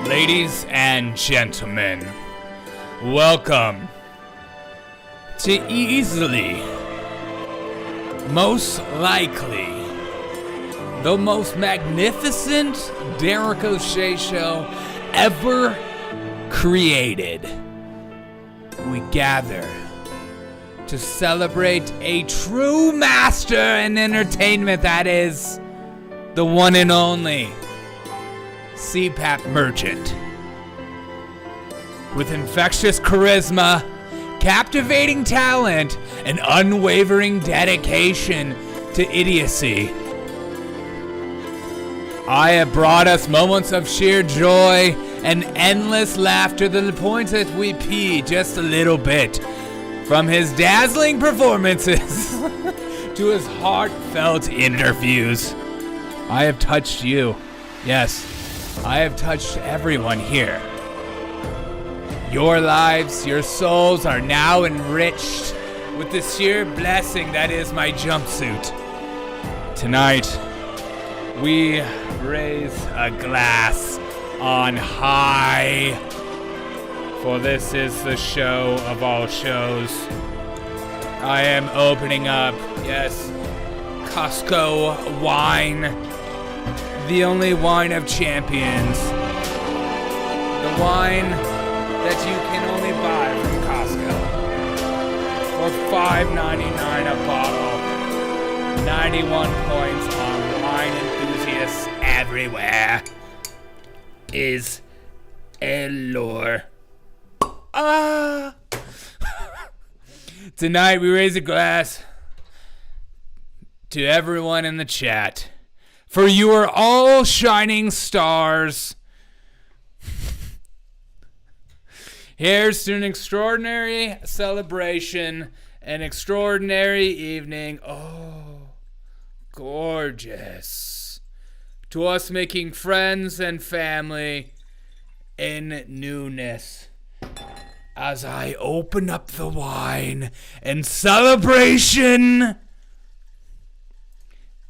Ladies and gentlemen, welcome to easily, most likely, the most magnificent Dore show ever created. We gather to celebrate a true master in entertainment, that is, the one and only CPAP merchant. With infectious charisma, captivating talent, and unwavering dedication to idiocy, I have brought us moments of sheer joy and endless laughter to the point that we pee just a little bit. From his dazzling performances to his heartfelt interviews, I have touched you. Yes, I have touched everyone here. Your lives, your souls are now enriched with the sheer blessing that is my jumpsuit. Tonight, we raise a glass on high, for this is the show of all shows. I am opening up, yes, Costco wine, the only wine of champions. The wine that you can only buy from Costco for $5.99 a bottle. 91 points on wine enthusiasts everywhere is Lowder. Tonight we raise a glass to everyone in the chat, for you are all shining stars. Here's to an extraordinary celebration, an extraordinary evening. Oh, gorgeous. To us making friends and family in newness. As I open up the wine in celebration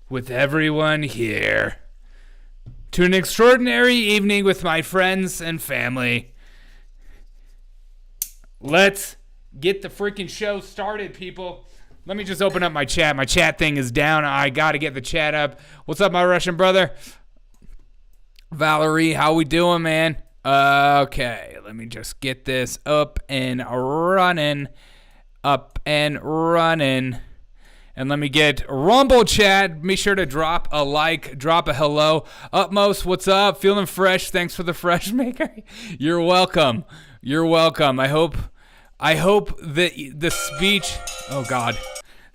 with everyone here. To an extraordinary evening with my friends and family. Let's get the freaking show started, people. Let me just open up my chat. My chat thing is down. I got to get the chat up. What's up, my Russian brother? Valerie, how we doing, man? Okay, let me just get this up and running. And let me get Rumble chat. Be sure to drop a like, drop a hello. Utmost, what's up? Feeling fresh? Thanks for the fresh maker. You're welcome. I hope that the speech, oh God,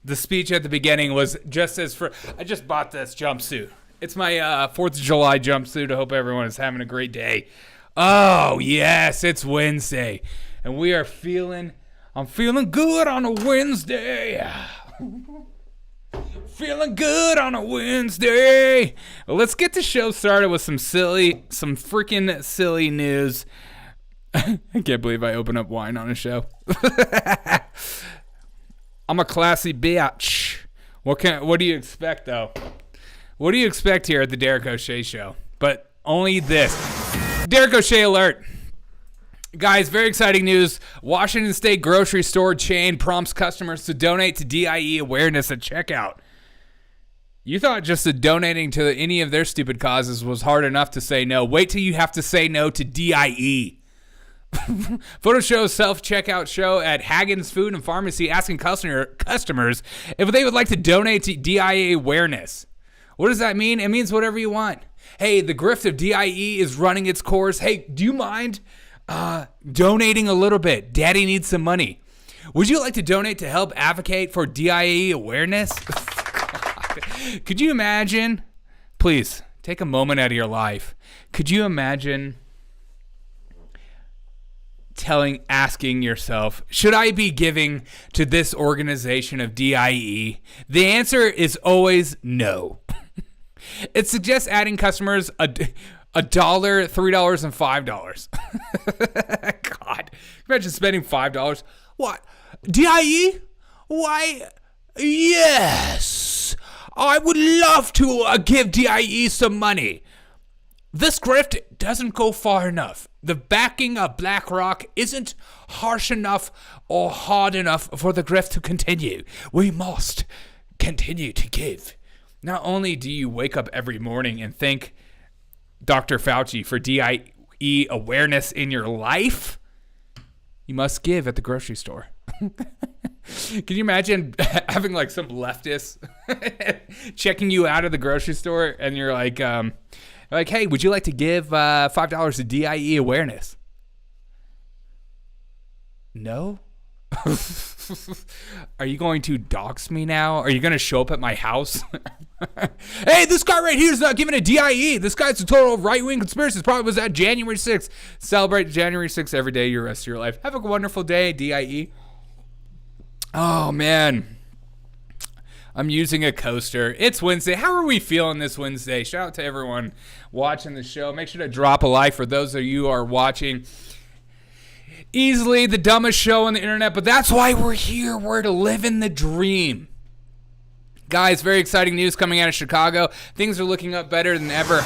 the speech at the beginning was just as I just bought this jumpsuit. It's my 4th of July jumpsuit. I hope everyone is having a great day. Oh, yes, it's Wednesday. And I'm feeling good on a Wednesday. Feeling good on a Wednesday. Well, let's get the show started with some freaking silly news. I can't believe I opened up wine on a show. I'm a classy bitch. What do you expect, though? What do you expect here at the Derek O'Shea Show? But only this. Derek O'Shea alert. Guys, very exciting news. Washington State grocery store chain prompts customers to donate to DIE awareness at checkout. You thought just donating to any of their stupid causes was hard enough to say no. Wait till you have to say no to DIE. Photo shows self-checkout show at Hagen's Food and Pharmacy asking customers if they would like to donate to DIE awareness. What does that mean? It means whatever you want. Hey, the grift of DIE is running its course. Hey, do you mind donating a little bit? Daddy needs some money. Would you like to donate to help advocate for DIE awareness? Could you imagine? Please, take a moment out of your life. Could you imagine asking yourself, should I be giving to this organization of DIE? The answer is always no. It suggests adding customers $1, $3, and $5. God, imagine spending $5. What? DIE? Why, yes, I would love to give DIE some money. This grift doesn't go far enough. The backing of BlackRock isn't harsh enough or hard enough for the grift to continue. We must continue to give. Not only do you wake up every morning and thank Dr. Fauci for DIE awareness in your life, you must give at the grocery store. Can you imagine having like some leftist checking you out of the grocery store and you're like, hey, would you like to give $5 to DIE awareness? No? Are you going to dox me now? Are you going to show up at my house? Hey, this guy right here is not giving a DIE. This guy's a total right-wing conspiracy. Probably was at January 6th. Celebrate January 6th every day your rest of your life. Have a wonderful day, DIE. Oh, man. I'm using a coaster. It's Wednesday. How are we feeling this Wednesday? Shout out to everyone watching the show. Make sure to drop a like for those of you who are watching. Easily the dumbest show on the internet, but that's why we're here. We're to live in the dream. Guys, very exciting news coming out of Chicago. Things are looking up better than ever.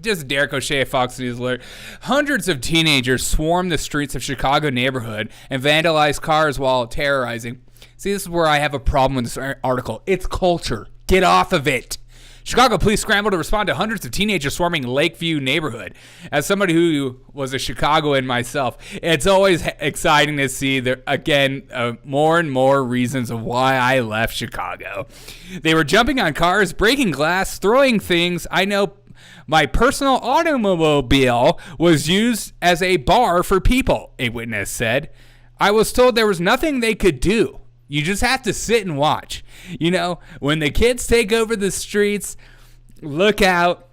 Just Derek O'Shea, Fox News Alert. Hundreds of teenagers swarmed the streets of Chicago neighborhood and vandalized cars while terrorizing. See, this is where I have a problem with this article. It's culture. Get off of it. Chicago police scrambled to respond to hundreds of teenagers swarming Lakeview neighborhood. As somebody who was a Chicagoan myself, it's always exciting to see, more and more reasons of why I left Chicago. They were jumping on cars, breaking glass, throwing things. I know my personal automobile was used as a bar for people, a witness said. I was told there was nothing they could do. You just have to sit and watch. You know, when the kids take over the streets, look out,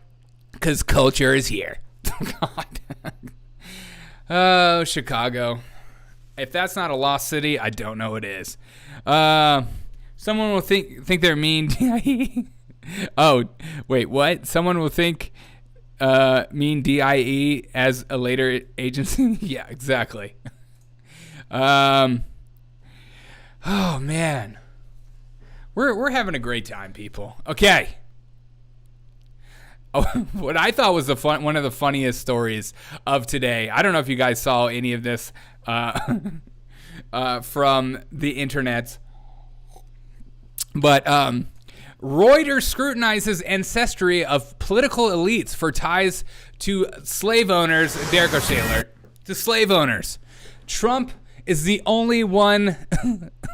because culture is here. God. Oh, Chicago. If that's not a lost city, I don't know what is. Someone will think they're mean. Oh, wait, what? Someone will think mean DIE as a later agency? Yeah, exactly. Oh, man. We're having a great time, people. Okay. Oh, what I thought was one of the funniest stories of today. I don't know if you guys saw any of this from the internet. But Reuters scrutinizes ancestry of political elites for ties to slave owners. Derek O'Shea alert. To slave owners. Trump is the only one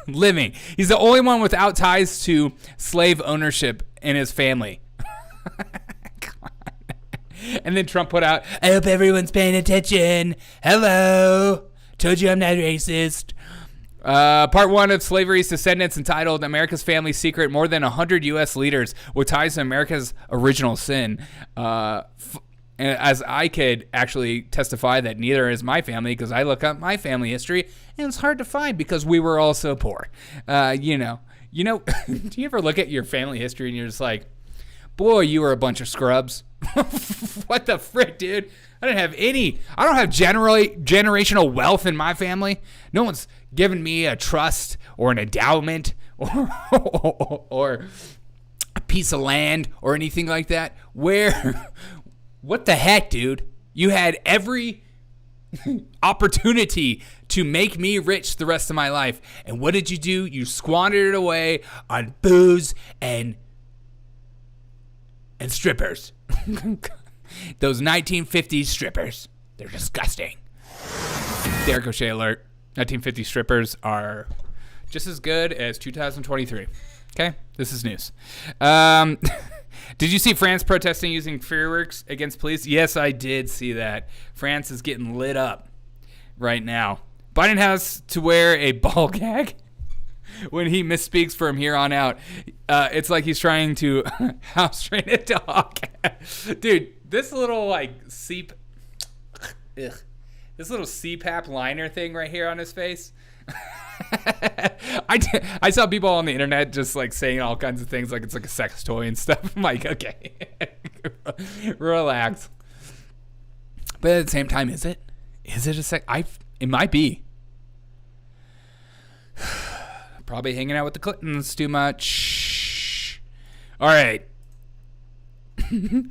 living. He's the only one without ties to slave ownership in his family. And then Trump put out, I hope everyone's paying attention. Hello. Told you I'm not racist. Part 1 of Slavery's Descendants, entitled America's Family Secret. More than 100 U.S. leaders with ties to America's original sin. As I could actually testify that neither is my family, because I look up my family history and it's hard to find because we were all so poor. You know, do you ever look at your family history and you're just like, boy, you were a bunch of scrubs. What the frick, dude? I don't have generational wealth in my family. No one's given me a trust or an endowment or a piece of land or anything like that. What the heck, dude? You had every opportunity to make me rich the rest of my life. And what did you do? You squandered it away on booze and strippers. Those 1950s strippers. They're disgusting. Derek O'Shea alert. 1950 strippers are just as good as 2023. Okay? This is news. Did you see France protesting using fireworks against police? Yes, I did see that. France is getting lit up right now. Biden has to wear a ball gag when he misspeaks from here on out. It's like he's trying to house train a dog. Dude, this little this little CPAP liner thing right here on his face. I saw people on the internet just like saying all kinds of things like it's like a sex toy and stuff. I'm like, okay, relax. But at the same time, is it a sex? It might be. Probably hanging out with the Clintons too much. All right.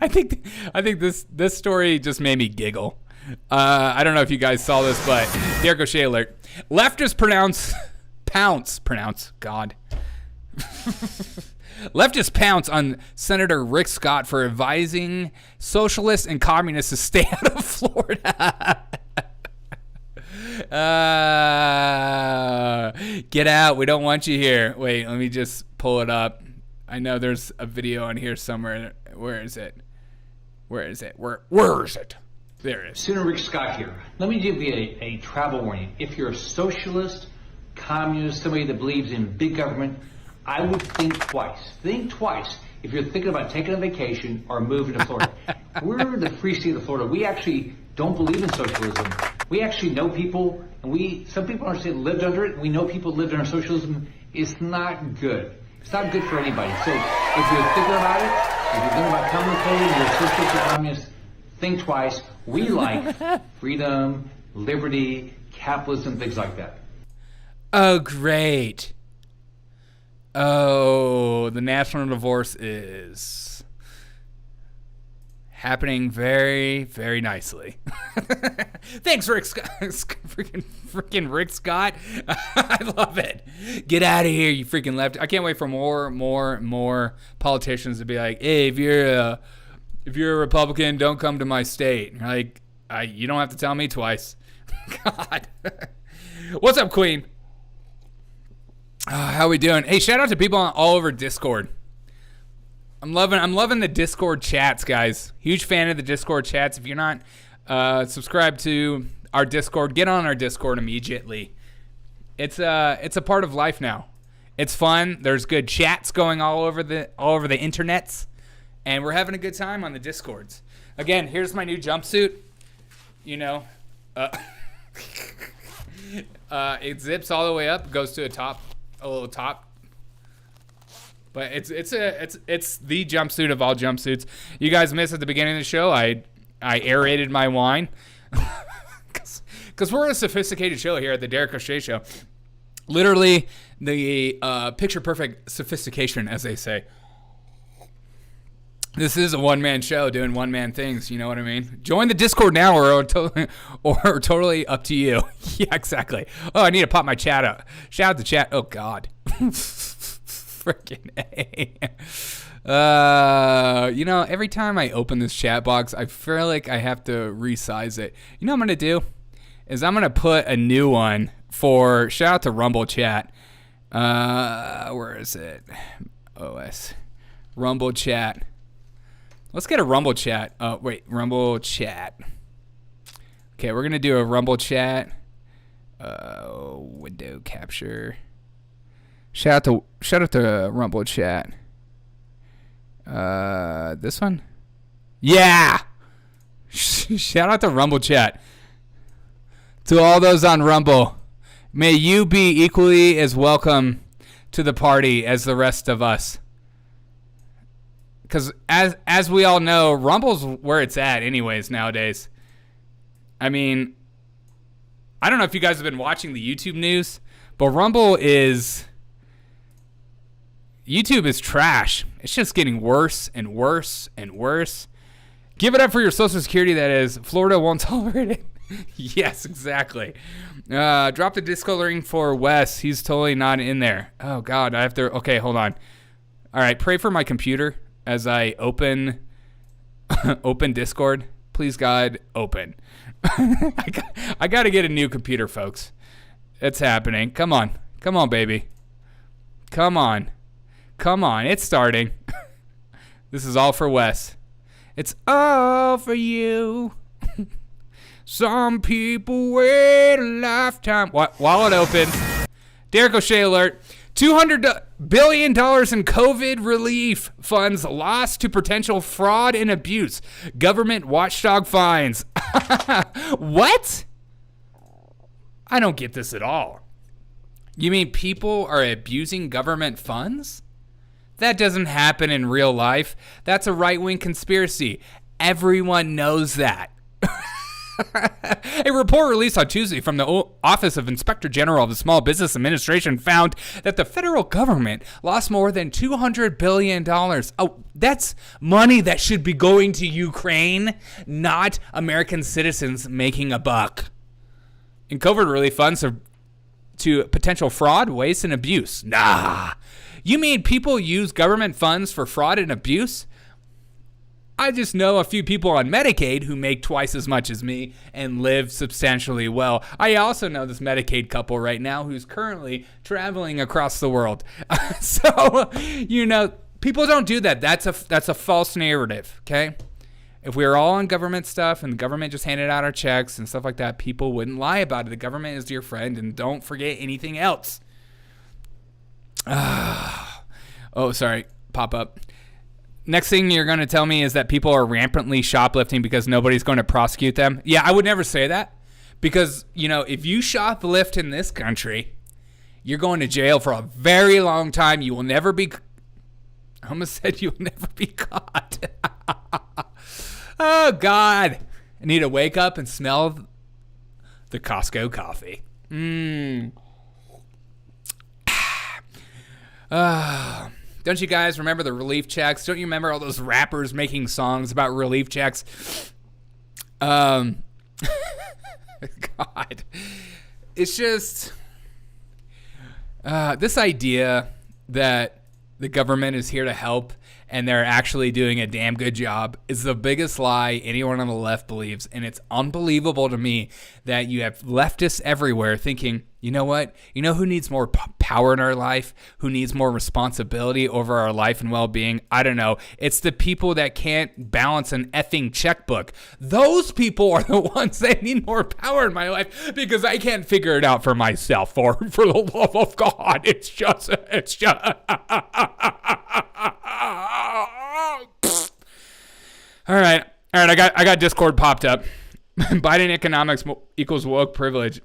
I think this story just made me giggle. I don't know if you guys saw this, but Derek O'Shea alert. Leftists Leftists pounce on Senator Rick Scott for advising socialists and communists to stay out of Florida. Get out. We don't want you here. Wait, let me just pull it up. I know there's a video on here somewhere. Where is it? Where is it? There it is. Senator Rick Scott here. Let me give you a travel warning. If you're a socialist, communist, somebody that believes in big government, I would think twice. Think twice if you're thinking about taking a vacation or moving to Florida. We're the free state of Florida. We actually don't believe in socialism. We actually know people, and some people in our state lived under it. We know people lived under socialism. It's not good. It's not good for anybody. So if you're thinking about it, if you're thinking about coming to Florida, you're a socialist or communist, think twice. We like freedom, liberty, capitalism, things like that. Oh, great. Oh, the national divorce is happening very, very nicely. Thanks, Rick Scott. Freaking Rick Scott. I love it. Get out of here, you freaking left. I can't wait for more politicians to be like, hey, if you're a Republican, don't come to my state. Like, you don't have to tell me twice. God. What's up, Queen? How we doing? Hey, shout out to people all over Discord. I'm loving the Discord chats, guys. Huge fan of the Discord chats. If you're not subscribed to our Discord, get on our Discord immediately. It's a part of life now. It's fun. There's good chats going all over the internets, and we're having a good time on the Discords. Again, here's my new jumpsuit. You know, it zips all the way up, goes to a little top. But it's the jumpsuit of all jumpsuits. You guys missed at the beginning of the show. I aerated my wine because we're a sophisticated show here at the Derek O'Shea Show. Literally the picture perfect sophistication, as they say. This is a one-man show doing one-man things. You know what I mean? Join the Discord now, or totally up to you. Yeah, exactly. Oh, I need to pop my chat up. Shout out to chat. Oh God. Freaking A. You know, every time I open this chat box, I feel like I have to resize it. You know what I'm going to do? Is I'm going to put a new one for, shout out to Rumble Chat. Where is it? OS. Rumble Chat. Let's get a Rumble Chat. Oh, wait. Rumble Chat. Okay, we're going to do a Rumble Chat. Window capture. Shout out to Rumble Chat. This one? Yeah! Shout out to Rumble Chat. To all those on Rumble, may you be equally as welcome to the party as the rest of us. Because as we all know, Rumble's where it's at anyways nowadays. I mean, I don't know if you guys have been watching the YouTube news, but YouTube is trash. It's just getting worse and worse and worse. Give it up for your Social Security, that is. Florida won't tolerate it. Yes, exactly. Drop the discoloring for Wes. He's totally not in there. Oh, God. I have to... Okay, hold on. All right, pray for my computer as I open Discord. Please, God, open. I got to get a new computer, folks. It's happening. Come on. Come on, baby. Come on. Come on. It's starting. This is all for Wes. It's all for you. Some people wait a lifetime. While it opens, Derek O'Shea alert. $200 billion in COVID relief funds lost to potential fraud and abuse. Government watchdog finds. What? I don't get this at all. You mean people are abusing government funds? That doesn't happen in real life. That's a right-wing conspiracy. Everyone knows that. A report released on Tuesday from the Office of Inspector General of the Small Business Administration found that the federal government lost more than $200 billion. Oh, that's money that should be going to Ukraine, not American citizens making a buck. In COVID relief funds to potential fraud, waste, and abuse. Nah. You mean people use government funds for fraud and abuse? I just know a few people on Medicaid who make twice as much as me and live substantially well. I also know this Medicaid couple right now who's currently traveling across the world. So, people don't do that. That's a false narrative, okay? If we were all on government stuff and the government just handed out our checks and stuff like that, people wouldn't lie about it. The government is your friend, and don't forget anything else. Oh, sorry. Pop up. Next thing you're going to tell me is that people are rampantly shoplifting because nobody's going to prosecute them. Yeah, I would never say that because, if you shoplift in this country, you're going to jail for a very long time. You will never be... I almost said you'll never be caught. Oh, God. I need to wake up and smell the Costco coffee. Don't you guys remember the relief checks? Don't you remember all those rappers making songs about relief checks? God. It's just this idea that the government is here to help and they're actually doing a damn good job is the biggest lie anyone on the left believes. And it's unbelievable to me that you have leftists everywhere thinking, you know what? You know who needs more power in our life? Who needs more responsibility over our life and well-being? I don't know. It's the people that can't balance an effing checkbook. Those people are the ones that need more power in my life because I can't figure it out for myself. For the love of God, it's just. All right. I got Discord popped up. Biden economics equals woke privilege.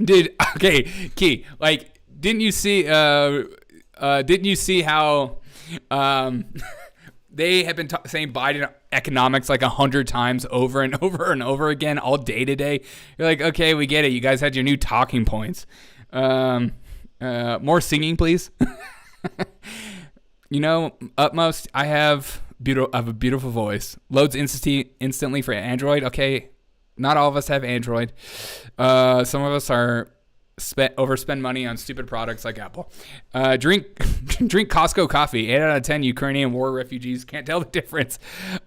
Dude, okay, Key. Like, didn't you see how they have been saying Biden economics like 100 times over and over and over again all day today? You're like, okay, we get it. You guys had your new talking points. More singing, please. Utmost, I have a beautiful voice. Loads instantly for Android. Okay, not all of us have Android. Some of us overspend money on stupid products like Apple. Drink Costco coffee. 8 out of 10 Ukrainian war refugees can't tell the difference.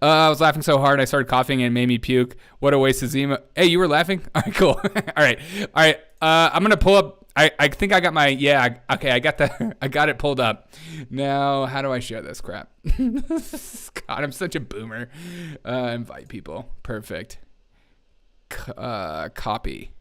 I was laughing so hard I started coughing and it made me puke. What a waste of Zima. Hey, you were laughing? All right, cool. All right. I'm gonna pull up. I think I got my okay. I got it pulled up. Now, how do I share this crap? God, I'm such a boomer. Invite people. Perfect. Copy.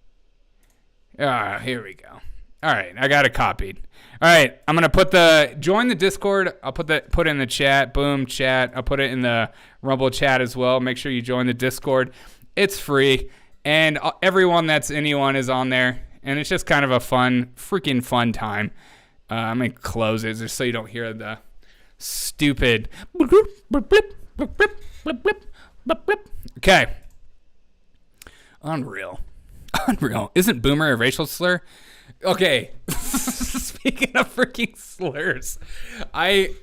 Here we go. All right, I got it copied. All right, I'm gonna join the Discord. I'll put it in the chat. Boom, chat. I'll put it in the Rumble chat as well. Make sure you join the Discord. It's free, and everyone that's anyone is on there, and it's just kind of a freaking fun time. I'm gonna close it just so you don't hear the stupid. Okay. Unreal. Isn't boomer a racial slur? Okay. Speaking of freaking slurs, I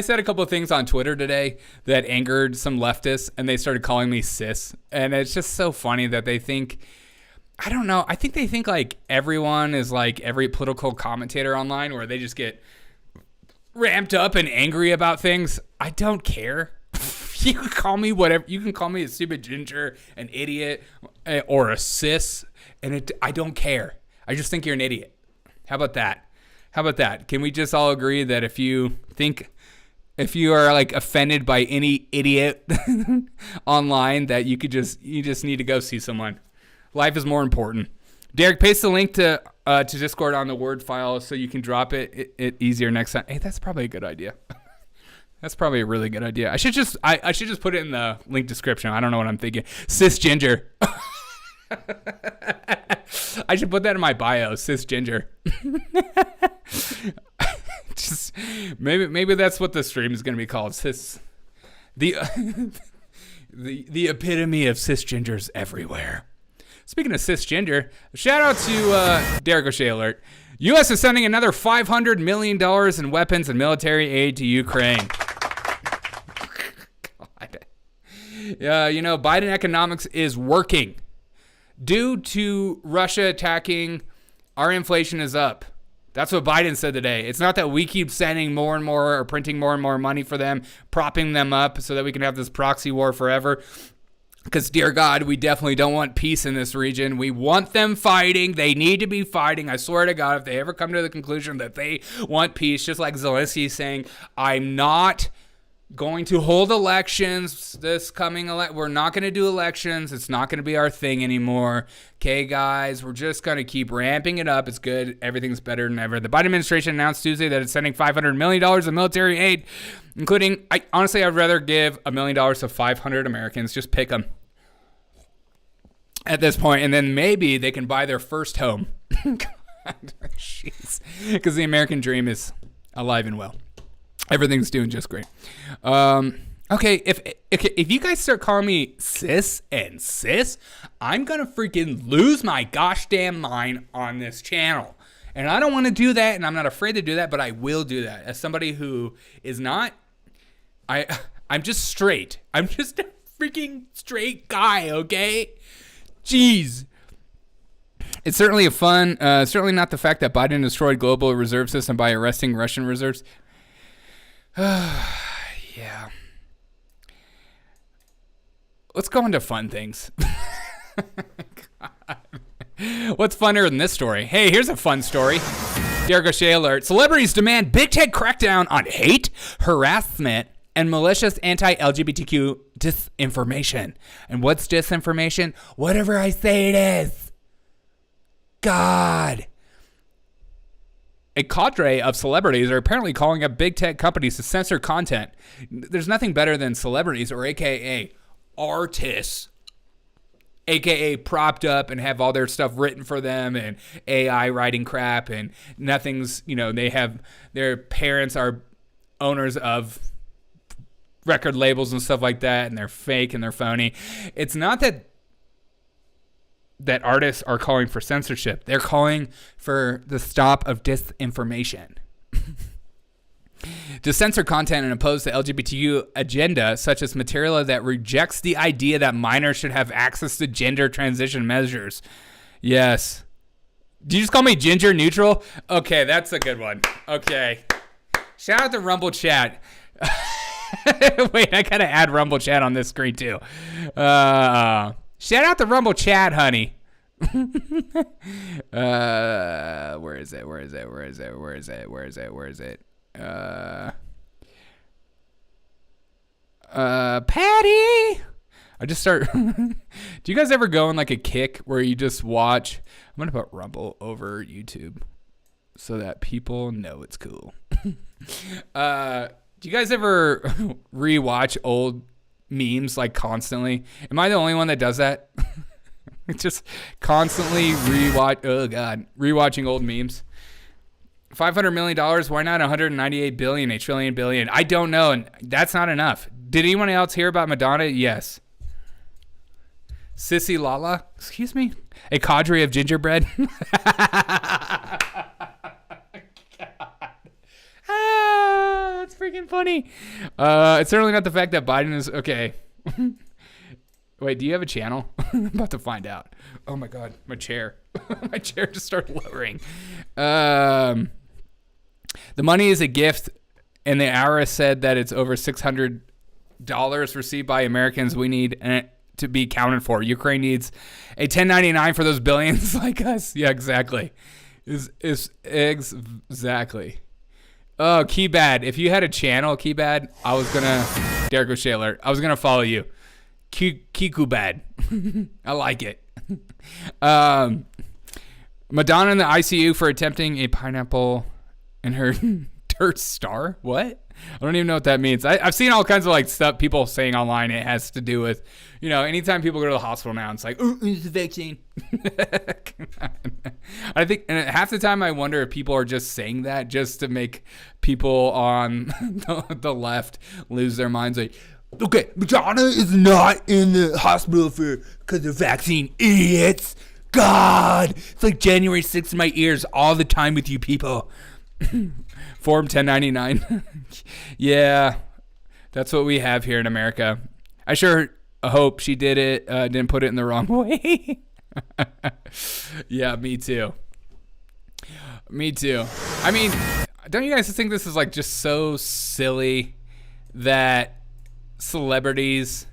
said a couple of things on Twitter today that angered some leftists, and they started calling me cis. And it's just so funny that they think, I don't know, I think they think like everyone is like every political commentator online where they just get ramped up and angry about things. I don't care. You can call me whatever. You can call me a stupid ginger, an idiot, or a cis, and I don't care. I just think you're an idiot. How about that? Can we just all agree that if you are like offended by any idiot online, that you just need to go see someone. Life is more important. Derek, paste the link to Discord on the Word file so you can drop it easier next time. Hey, that's probably a good idea. That's probably a really good idea. I should just put it in the link description. I don't know what I'm thinking. Cisginger. I should put that in my bio. Cisginger. Just maybe that's what the stream is going to be called. The epitome of cisgenders everywhere. Speaking of cisgender, shout out to Dore alert. U.S. is sending another $500 million in weapons and military aid to Ukraine. God. Biden economics is working. Due to Russia attacking, our inflation is up. That's what Biden said today. It's not that we keep sending more and more or printing more and more money for them, propping them up so that we can have this proxy war forever. Because, dear God, we definitely don't want peace in this region. We want them fighting. They need to be fighting. I swear to God, if they ever come to the conclusion that they want peace, just like Zelensky saying, I'm not going to hold elections this coming we're not going to do elections. It's not going to be our thing anymore. Okay, guys, we're just going to keep ramping it up. It's good. Everything's better than ever. The Biden administration announced Tuesday that it's sending $500 million in military aid, including, I'd rather give $1 million to 500 Americans. Just pick them at this point, and then maybe they can buy their first home. Jeez. Because the American dream is alive and well. Everything's doing just great. Okay, if you guys start calling me sis, I'm gonna freaking lose my gosh damn mind on this channel. And I don't want to do that, and I'm not afraid to do that, but I will do that. As somebody who is not, I'm just straight. I'm just a freaking straight guy, okay? Jeez. It's certainly certainly not the fact that Biden destroyed global reserve system by arresting Russian reserves. Yeah. Let's go into fun things. What's funner than this story? Hey, here's a fun story. Dore alert. Celebrities demand big tech crackdown on hate, harassment, and malicious anti-LGBTQ disinformation. And what's disinformation? Whatever I say it is. God. A cadre of celebrities are apparently calling up big tech companies to censor content. There's nothing better than celebrities, or AKA artists, AKA propped up and have all their stuff written for them and AI writing crap, and nothing's, they have, their parents are owners of record labels and stuff like that, and they're fake and they're phony. It's not that artists are calling for censorship. They're calling for the stop of disinformation. To censor content and oppose the LGBTQ agenda, such as material that rejects the idea that minors should have access to gender transition measures. Yes. Did you just call me ginger neutral? Okay, that's a good one. Okay. Shout out to Rumble Chat. Wait, I gotta add Rumble Chat on this screen too. Shout out to Rumble Chat, honey. Where is it? Patty. I just start. Do you guys ever go on like a kick where you just watch? I'm gonna put Rumble over YouTube so that people know it's cool. Do you guys ever rewatch old memes like constantly? Am I the only one that does that? Just constantly rewatching old memes. $500 million, why not 198 billion, a trillion billion? I don't know, and that's not enough. Did anyone else hear about Madonna? Yes. Sissy Lala, excuse me? A cadre of gingerbread? That's freaking funny. It's certainly not the fact that Biden is okay. Wait, do you have a channel? I'm about to find out. Oh my God, my chair. My chair just started lowering. The money is a gift, and the IRS said that it's over $600 received by Americans we need to be accounted for. Ukraine needs a 1099 for those billions like us. Yeah, exactly. Exactly. Oh, Keybad. If you had a channel, Keybad, I was going to, Dore alert, I was going to follow you. Kikubad. I like it. Madonna in the ICU for attempting a pineapple in her dirt star. What? I don't even know what that means. I've seen all kinds of like stuff people saying online. It has to do with, anytime people go to the hospital now, it's like, oh, it's a vaccine. I think, and half the time I wonder if people are just saying that just to make people on the left lose their minds. Like, okay, Madonna is not in the hospital because of vaccine, idiots. God, it's like January 6th in my ears all the time with you people. Form 1099. Yeah, that's what we have here in America. I sure hope she did it, didn't put it in the wrong way. Yeah, me too. Me too. I mean, don't you guys think this is like just so silly that celebrities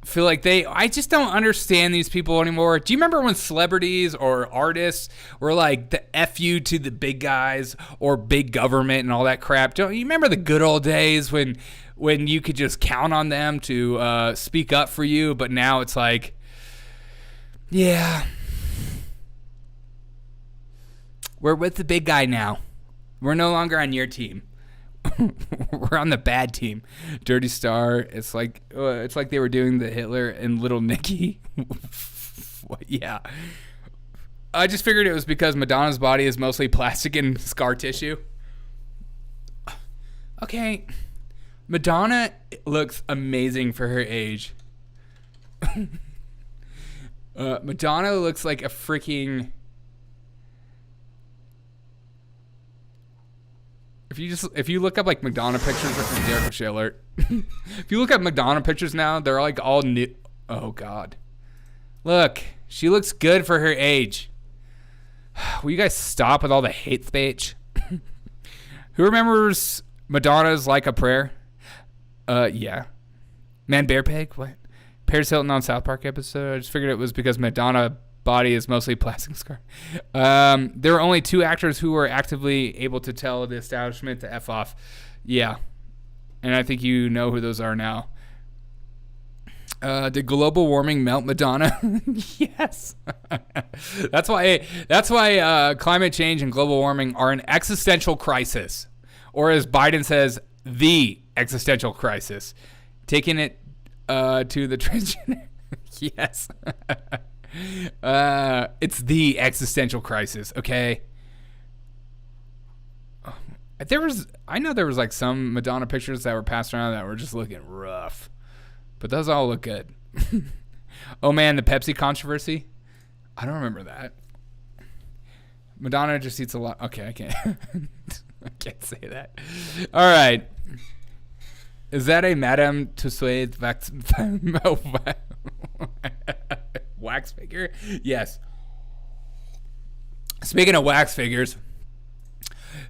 feel like I just don't understand these people anymore. Do you remember when celebrities or artists were like the F you to the big guys or big government and all that crap? Don't you remember the good old days when you could just count on them to speak up for you? But now it's like, yeah, we're with the big guy now. We're no longer on your team. We're on the bad team. Dirty Star. It's like they were doing the Hitler and Little Nicky. Yeah. I just figured it was because Madonna's body is mostly plastic and scar tissue. Okay. Madonna looks amazing for her age. Madonna looks like a freaking... If you look up like Madonna pictures from Derek O'Shea alert. If you look up Madonna pictures now, they're like all new. Oh God. Look, she looks good for her age. Will you guys stop with all the hate speech? Who remembers Madonna's Like a Prayer? Yeah. Man, Bear Pig? What? Paris Hilton on South Park episode? I just figured it was because Madonna body is mostly plastic scar. There were only 2 actors who were actively able to tell the establishment to F off. Yeah. And I think you know who those are now. Did global warming melt Madonna? Yes. That's why climate change and global warming are an existential crisis. Or as Biden says, the existential crisis. Taking it to the transgender. Yes. It's the existential crisis, okay? I know there was like some Madonna pictures that were passed around that were just looking rough. But those all look good. Oh man, the Pepsi controversy? I don't remember that. Madonna just eats a lot. Okay, I can't. I can't say that. All right. Is that a Madame Tussauds wax figure? Yes. Speaking of wax figures,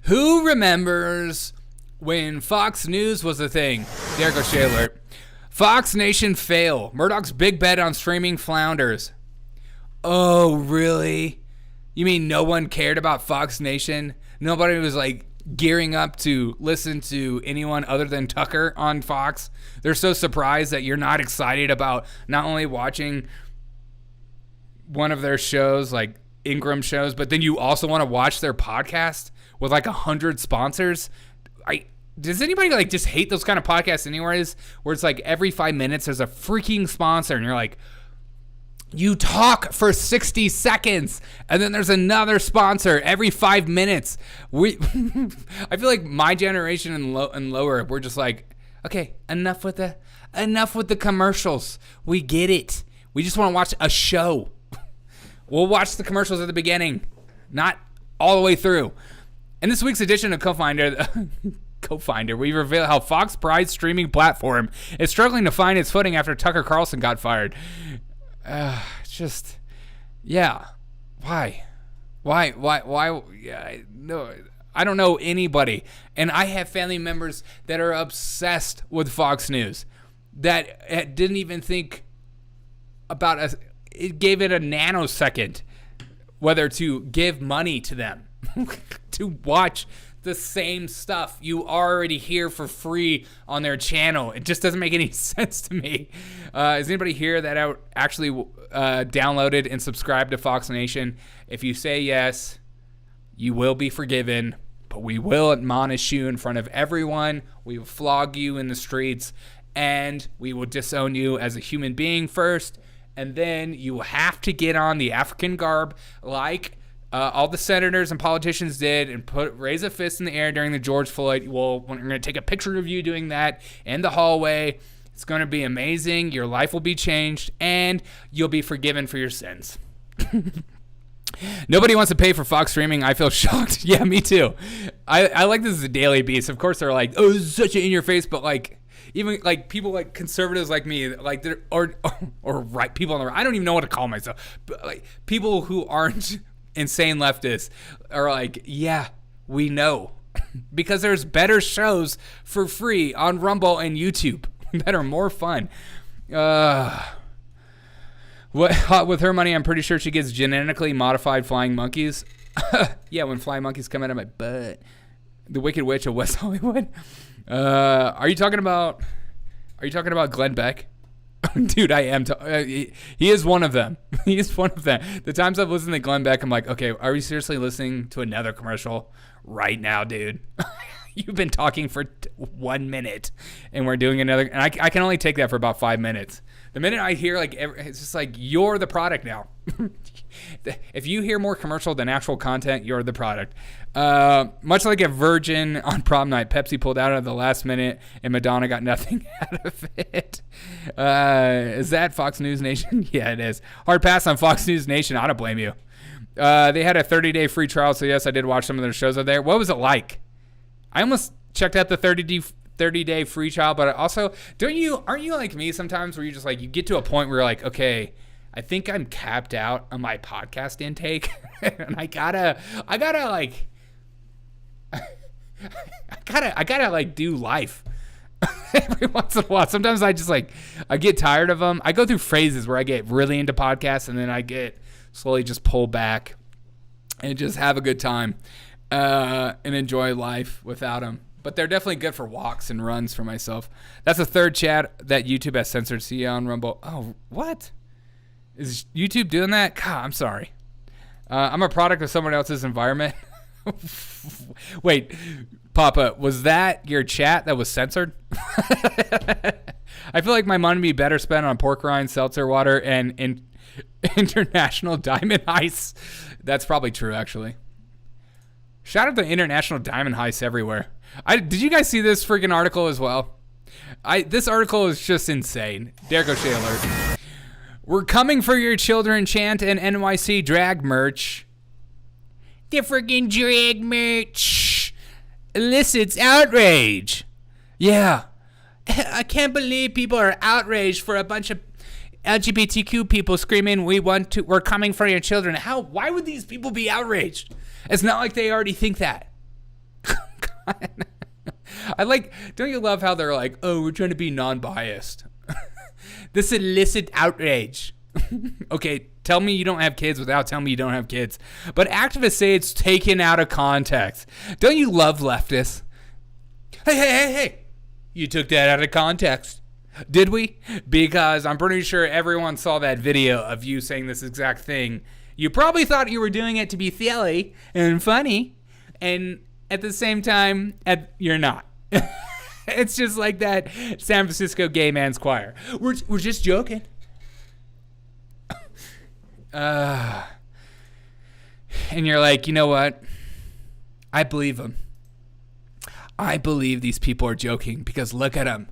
who remembers when Fox News was a thing? Derek O'Shea alert. Fox Nation fail. Murdoch's big bet on streaming flounders. Oh, really? You mean no one cared about Fox Nation? Nobody was like gearing up to listen to anyone other than Tucker on Fox? They're so surprised that you're not excited about not only watching one of their shows, like Ingram shows, but then you also want to watch their podcast with like 100 sponsors. Does anybody like just hate those kind of podcasts anyways, where it's like every 5 minutes there's a freaking sponsor and you're like, you talk for 60 seconds and then there's another sponsor every 5 minutes. I feel like my generation and lower, we're just like, okay, enough with the commercials. We get it. We just want to watch a show. We'll watch the commercials at the beginning, not all the way through. In this week's edition of Co-Finder, we reveal how Fox Pride's streaming platform is struggling to find its footing after Tucker Carlson got fired. Just, yeah. Why? Yeah, no, I don't know anybody. And I have family members that are obsessed with Fox News that didn't even think about it gave it a nanosecond whether to give money to them to watch the same stuff you already hear for free on their channel. It just doesn't make any sense to me. Is anybody here that actually downloaded and subscribed to Fox Nation? If you say yes, you will be forgiven, but we will admonish you in front of everyone. We will flog you in the streets, and we will disown you as a human being first, and then you will have to get on the African garb like all the senators and politicians did and raise a fist in the air during the George Floyd. Well, we're going to take a picture of you doing that in the hallway. It's going to be amazing. Your life will be changed, and you'll be forgiven for your sins. Nobody wants to pay for Fox streaming. I feel shocked. Yeah, me too. I like this as a daily beast. Of course, they're like, oh, this is such an in-your-face, but like, even like people like conservatives like me, like they're or right people on the right. I don't even know what to call myself, but like people who aren't insane leftists are like, yeah, we know, because there's better shows for free on Rumble and YouTube that are more fun. With her money, I'm pretty sure she gets genetically modified flying monkeys. Yeah, when flying monkeys come out of my butt. The Wicked Witch of West Hollywood. Are you talking about Glen Beck? Dude, I am. He is one of them. He is one of them. The times I've listened to Glen Beck, I'm like, okay, are we seriously listening to another commercial right now, dude? You've been talking for 1 minute, and we're doing another. And I can only take that for about 5 minutes. The minute I hear, like, it's just like, you're the product now. If you hear more commercial than actual content, you're the product. Much like a virgin on prom night, Pepsi pulled out at the last minute, and Madonna got nothing out of it. Is that Fox News Nation? Yeah, it is. Hard pass on Fox News Nation. I don't blame you. They had a 30-day free trial, so yes, I did watch some of their shows out there. What was it like? I almost checked out the 30-day free trial, but also, aren't you like me sometimes where you just like, you get to a point where you're like, okay, I think I'm capped out on my podcast intake, and I gotta like, I gotta like do life every once in a while. Sometimes I just like, I get tired of them. I go through phases where I get really into podcasts, and then I get slowly just pull back and just have a good time and enjoy life without them. But they're definitely good for walks and runs for myself. That's the third chat that YouTube has censored. See you on Rumble. Oh, what? Is YouTube doing that? God, I'm sorry. I'm a product of someone else's environment. Wait, Papa, was that your chat that was censored? I feel like my money would be better spent on pork rind, seltzer water, and International Diamond Ice. That's probably true, actually. Shout out to International Diamond Ice everywhere. Did you guys see this freaking article as well? This article is just insane. Derek O'Shea alert. We're coming for your children chant and NYC drag merch. The freaking drag merch elicits outrage. Yeah. I can't believe people are outraged for a bunch of LGBTQ people screaming, we're coming for your children. Why would these people be outraged? It's not like they already think that. Don't you love how they're like, oh, we're trying to be non-biased. This illicit outrage. Okay, tell me you don't have kids without telling me you don't have kids. But activists say it's taken out of context. Don't you love leftists? Hey. You took that out of context. Did we? Because I'm pretty sure everyone saw that video of you saying this exact thing. You probably thought you were doing it to be silly and funny, and at the same time, you're not. It's just like that San Francisco gay man's choir. We're just joking. And you're like, you know what? I believe them. I believe these people are joking because look at them.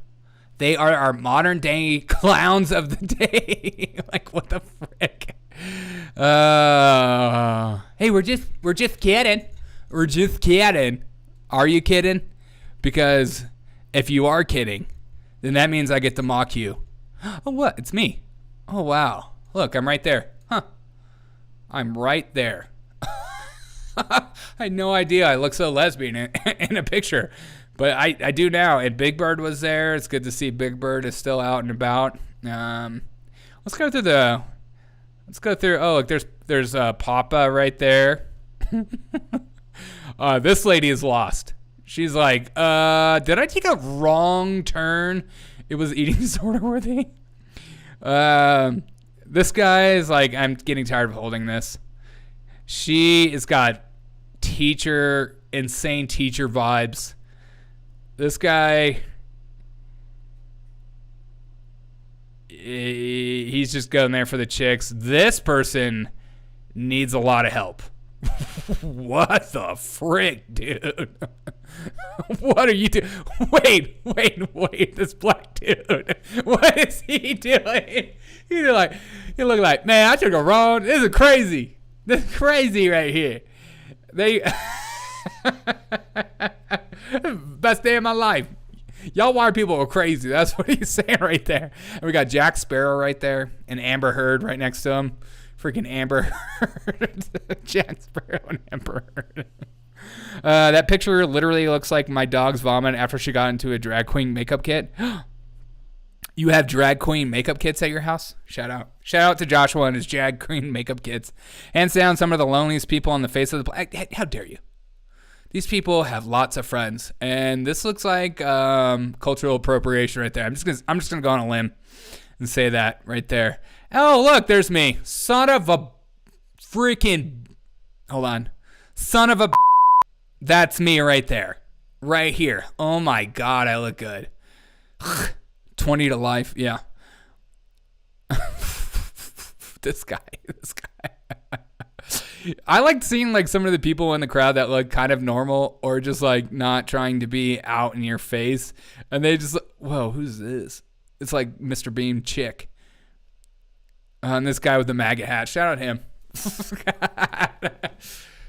They are our modern day clowns of the day. Like, what the frick? Hey, we're just kidding. We're just kidding. Are you kidding? Because if you are kidding, then that means I get to mock you. Oh, what? It's me. Oh, wow. Look, I'm right there. Huh. I'm right there. I had no idea I look so lesbian in a picture. But I do now. And Big Bird was there. It's good to see Big Bird is still out and about. Let's go through. Oh, look, there's Papa right there. This lady is lost. She's like, did I take a wrong turn? It was eating disorder worthy. This guy is like, I'm getting tired of holding this. She has got insane teacher vibes. This guy, he's just going there for the chicks. This person needs a lot of help. What the frick, dude? What are you doing? Wait. This black dude. What is he doing? He look like, man, I took a wrong. This is crazy. This is crazy right here. Best day of my life. Y'all white people are crazy. That's what he's saying right there. And we got Jack Sparrow right there and Amber Heard right next to him. Freaking Amber Heard. Jack Sparrow and Amber Heard. That picture literally looks like my dog's vomit after she got into a drag queen makeup kit. You have drag queen makeup kits at your house? Shout out to Joshua and his drag queen makeup kits. Hands down, some of the loneliest people on the face of the planet. How dare you? These people have lots of friends, and this looks like cultural appropriation right there. I'm just gonna go on a limb and say that right there. Oh, look, there's me. Son of a freaking... Hold on. Son of a... That's me right there. Right here. Oh, my God, I look good. 20 to life. Yeah. This guy. I like seeing, like, some of the people in the crowd that look kind of normal or just, like, not trying to be out in your face. And they just... Whoa, who's this? It's like Mr. Bean chick. And this guy with the MAGA hat. Shout out him.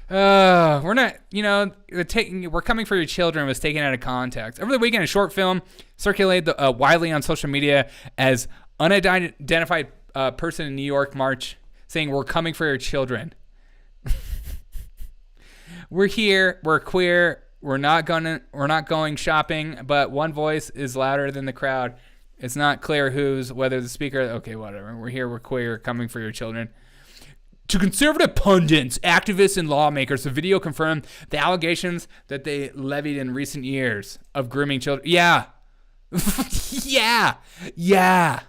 We're not, We're Coming for Your Children was taken out of context. Over the weekend, a short film circulated widely on social media as unidentified person in New York march saying, "We're coming for your children." We're here. We're queer. We're not going shopping, but one voice is louder than the crowd. It's not clear whether the speaker... Okay, whatever. We're here. We're queer. Coming for your children. To conservative pundits, activists, and lawmakers, the video confirmed the allegations that they levied in recent years of grooming children. Yeah. Yeah.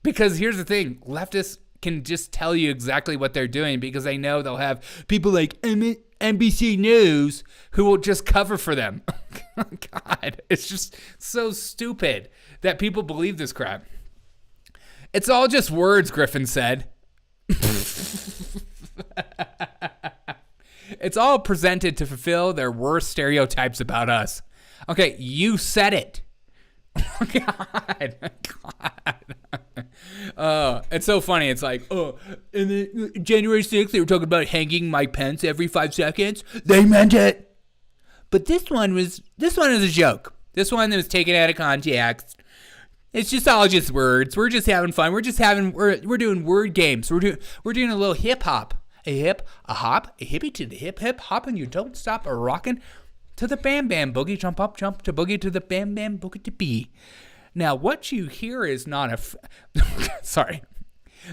Because here's the thing. Leftists can just tell you exactly what they're doing because they know they'll have people like NBC News who will just cover for them. God, it's just so stupid that people believe this crap. It's all just words, Griffin said. It's all presented to fulfill their worst stereotypes about us. Okay, you said it. God. It's so funny. It's like, in the January 6th, they were talking about hanging Mike Pence every 5 seconds. They meant it. But this one is a joke. This one was taken out of context. It's just all just words. We're just having fun. We're doing word games. We're doing a little hip hop. A hip, a hop, a hippie to the hip hop, and you don't stop a rockin' to the bam bam boogie, jump up, jump to boogie to the bam bam boogie to be. Now, what you hear is not sorry.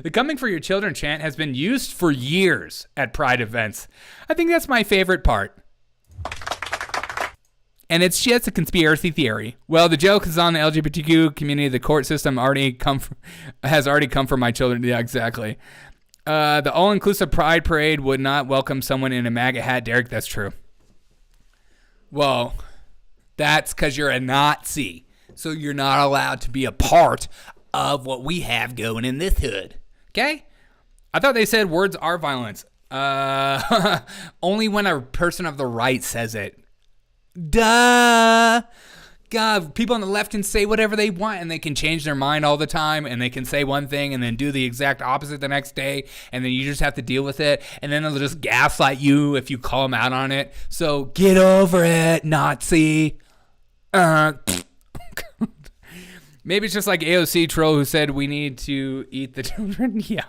The Coming for Your Children chant has been used for years at Pride events. I think that's my favorite part. And it's just a conspiracy theory. Well, the joke is on the LGBTQ community. The court system has already come for my children. Yeah, exactly. The all-inclusive Pride Parade would not welcome someone in a MAGA hat. Derek, that's true. Well, that's because you're a Nazi. So you're not allowed to be a part of what we have going in this hood. Okay? I thought they said words are violence. Only when a person of the right says it. Duh. God, people on the left can say whatever they want and they can change their mind all the time and they can say one thing and then do the exact opposite the next day and then you just have to deal with it and then they'll just gaslight you if you call them out on it. So get over it, Nazi. Maybe it's just like AOC troll who said we need to eat the children. Yeah.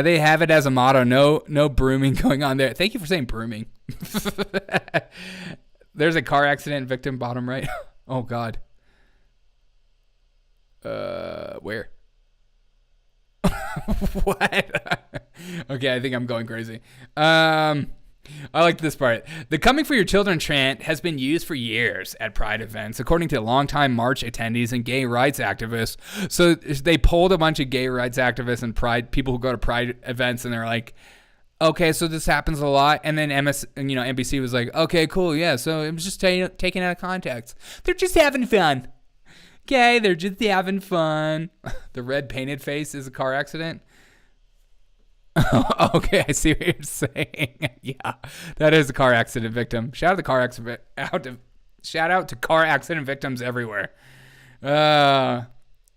They have it as a motto. No brooming going on there. Thank you for saying brooming. There's a car accident victim bottom right. Oh God. Where? What? Okay, I think I'm going crazy. I like this part. The Coming for Your Children chant has been used for years at Pride events, according to longtime march attendees and gay rights activists. So they polled a bunch of gay rights activists and Pride people who go to Pride events, and they're like, "Okay, so this happens a lot." And then NBC was like, "Okay, cool, yeah." So it was just taken out of context. They're just having fun. Okay, they're just having fun. The red painted face is a car accident. Okay, I see what you're saying. Yeah, that is a car accident victim. Shout out to car accident victims everywhere.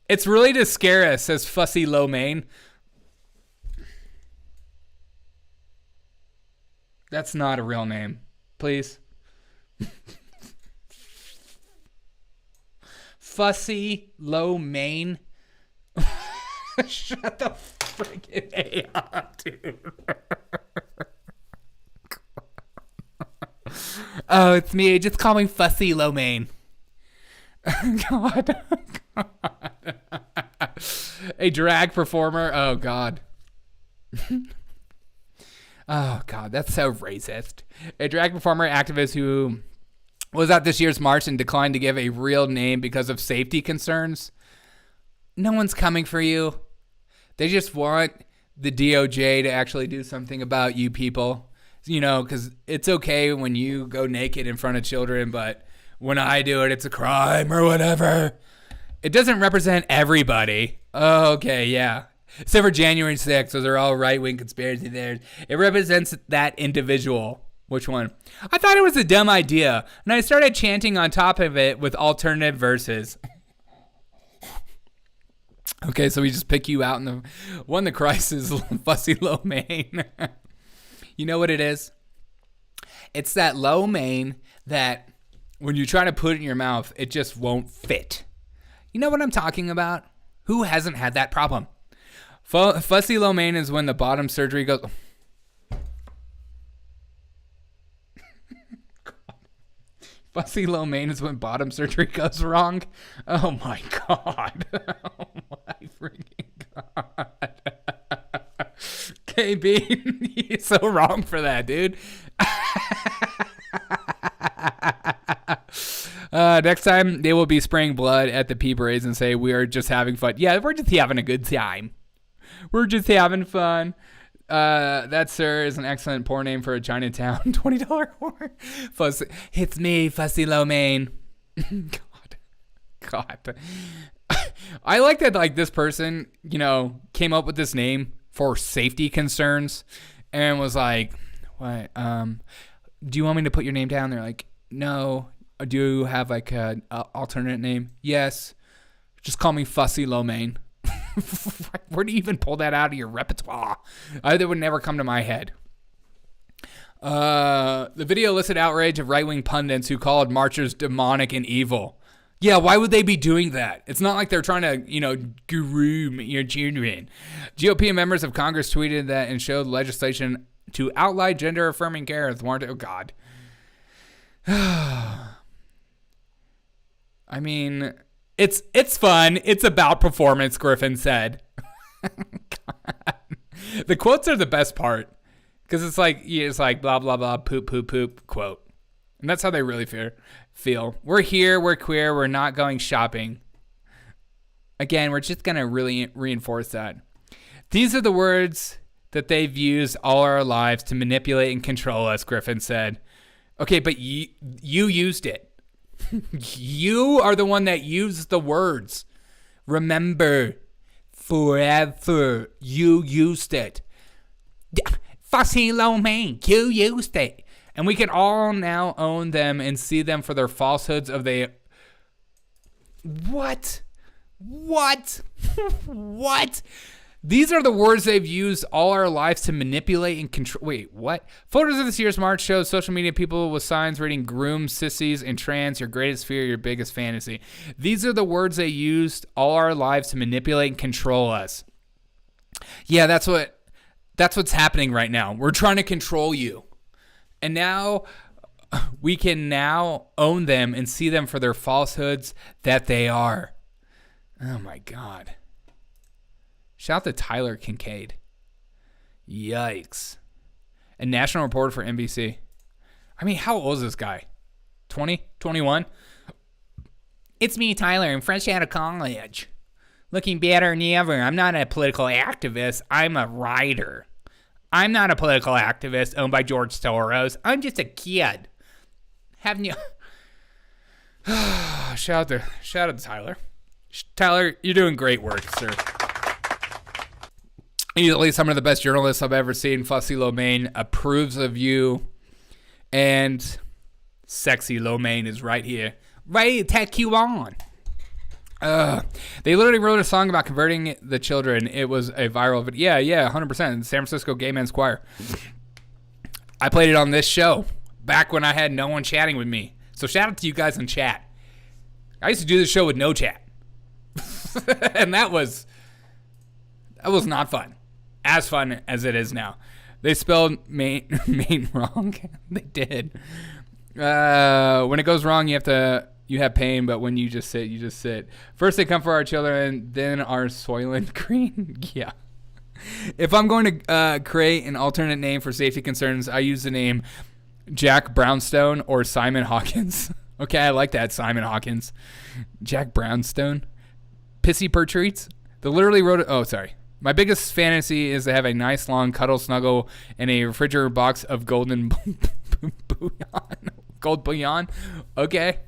It's really to scare us, says Fussy Lo Mein. That's not a real name. Please. Fussy Lo Mein. Shut the freaking A up, dude. Oh, it's me. Just call me Fussy Lo Mein. God. A drag performer. Oh, God. Oh, God. That's so racist. A drag performer activist who was at this year's march and declined to give a real name because of safety concerns. No one's coming for you. They just want the DOJ to actually do something about you people. You know, because it's okay when you go naked in front of children, but when I do it, it's a crime or whatever. It doesn't represent everybody. Oh, okay, yeah. Except for January 6th, those are all right-wing conspiracy theories. It represents that individual. Which one? I thought it was a dumb idea, and I started chanting on top of it with alternative verses. Okay, so we just pick you out, and the one that cries is Fussy Lo Mein. You know what it is? It's that lo mein that when you try to put it in your mouth, it just won't fit. You know what I'm talking about? Who hasn't had that problem? Fussy Lo Mein is when the bottom surgery goes... Fussy Lo Mein is when bottom surgery goes wrong. Oh my God. Oh my freaking God. KB, you're so wrong for that, dude. Next time, they will be spraying blood at the pea parades and say, we are just having fun. Yeah, we're just having a good time. We're just having fun. That, sir, is an excellent porn name for a Chinatown $20 whore. It's me, Fussy Lo Mein. God. I like that, like, this person, you know, came up with this name for safety concerns and was like, what, do you want me to put your name down? They're like, no. Do you have, like, an alternate name? Yes. Just call me Fussy Lo Mein. Where do you even pull that out of your repertoire? That would never come to my head. The video elicited outrage of right-wing pundits who called marchers demonic and evil. Yeah, why would they be doing that? It's not like they're trying to, you know, groom your children. GOP members of Congress tweeted that and showed legislation to outlaw gender-affirming care as warranted. Oh, God. I mean... It's fun. It's about performance, Griffin said. The quotes are the best part. Because it's like blah, blah, blah, poop, poop, poop, quote. And that's how they really feel. We're here, we're queer, we're not going shopping. Again, we're just going to really reinforce that. These are the words that they've used all our lives to manipulate and control us, Griffin said. Okay, but you used it. You are the one that used the words. Remember, forever, you used it. Fussy Lo Mein, you used it. And we can all now own them and see them for their falsehoods of they... What? What? What? These are the words they've used all our lives to manipulate and control. Wait, what? Photos of this year's march show social media people with signs reading groom, sissies, and trans, your greatest fear, your biggest fantasy. These are the words they used all our lives to manipulate and control us. Yeah, that's what's happening right now. We're trying to control you. And now we can now own them and see them for their falsehoods that they are. Oh my God. Shout out to Tyler Kincaid. Yikes. A national reporter for NBC. I mean, how old is this guy? 20? 21? It's me, Tyler. I'm fresh out of college. Looking better than ever. I'm not a political activist. I'm a writer. I'm not a political activist owned by George Soros. I'm just a kid. Haven't you... Shout out to Tyler. Tyler, you're doing great work, sir. easily some of the best journalists I've ever seen. Fussy Lomain approves of you. And sexy Lomain is right here. Ready to take you on. They literally wrote a song about converting the children. It was a viral video. Yeah, 100%. San Francisco Gay Men's Choir. I played it on this show back when I had no one chatting with me. So shout out to you guys in chat. I used to do this show with no chat. And that was not fun. As fun as it is now. They spelled main wrong. They did. When it goes wrong, you have pain, but when you just sit, you just sit. First they come for our children, then our Soylent Green. Yeah. If I'm going to create an alternate name for safety concerns, I use the name Jack Brownstone or Simon Hawkins. Okay, I like that, Simon Hawkins. Jack Brownstone. Pissy Per Treats. They literally wrote it. Oh, sorry. My biggest fantasy is to have a nice long cuddle snuggle in a refrigerator box of golden bouillon. Gold bouillon? Okay.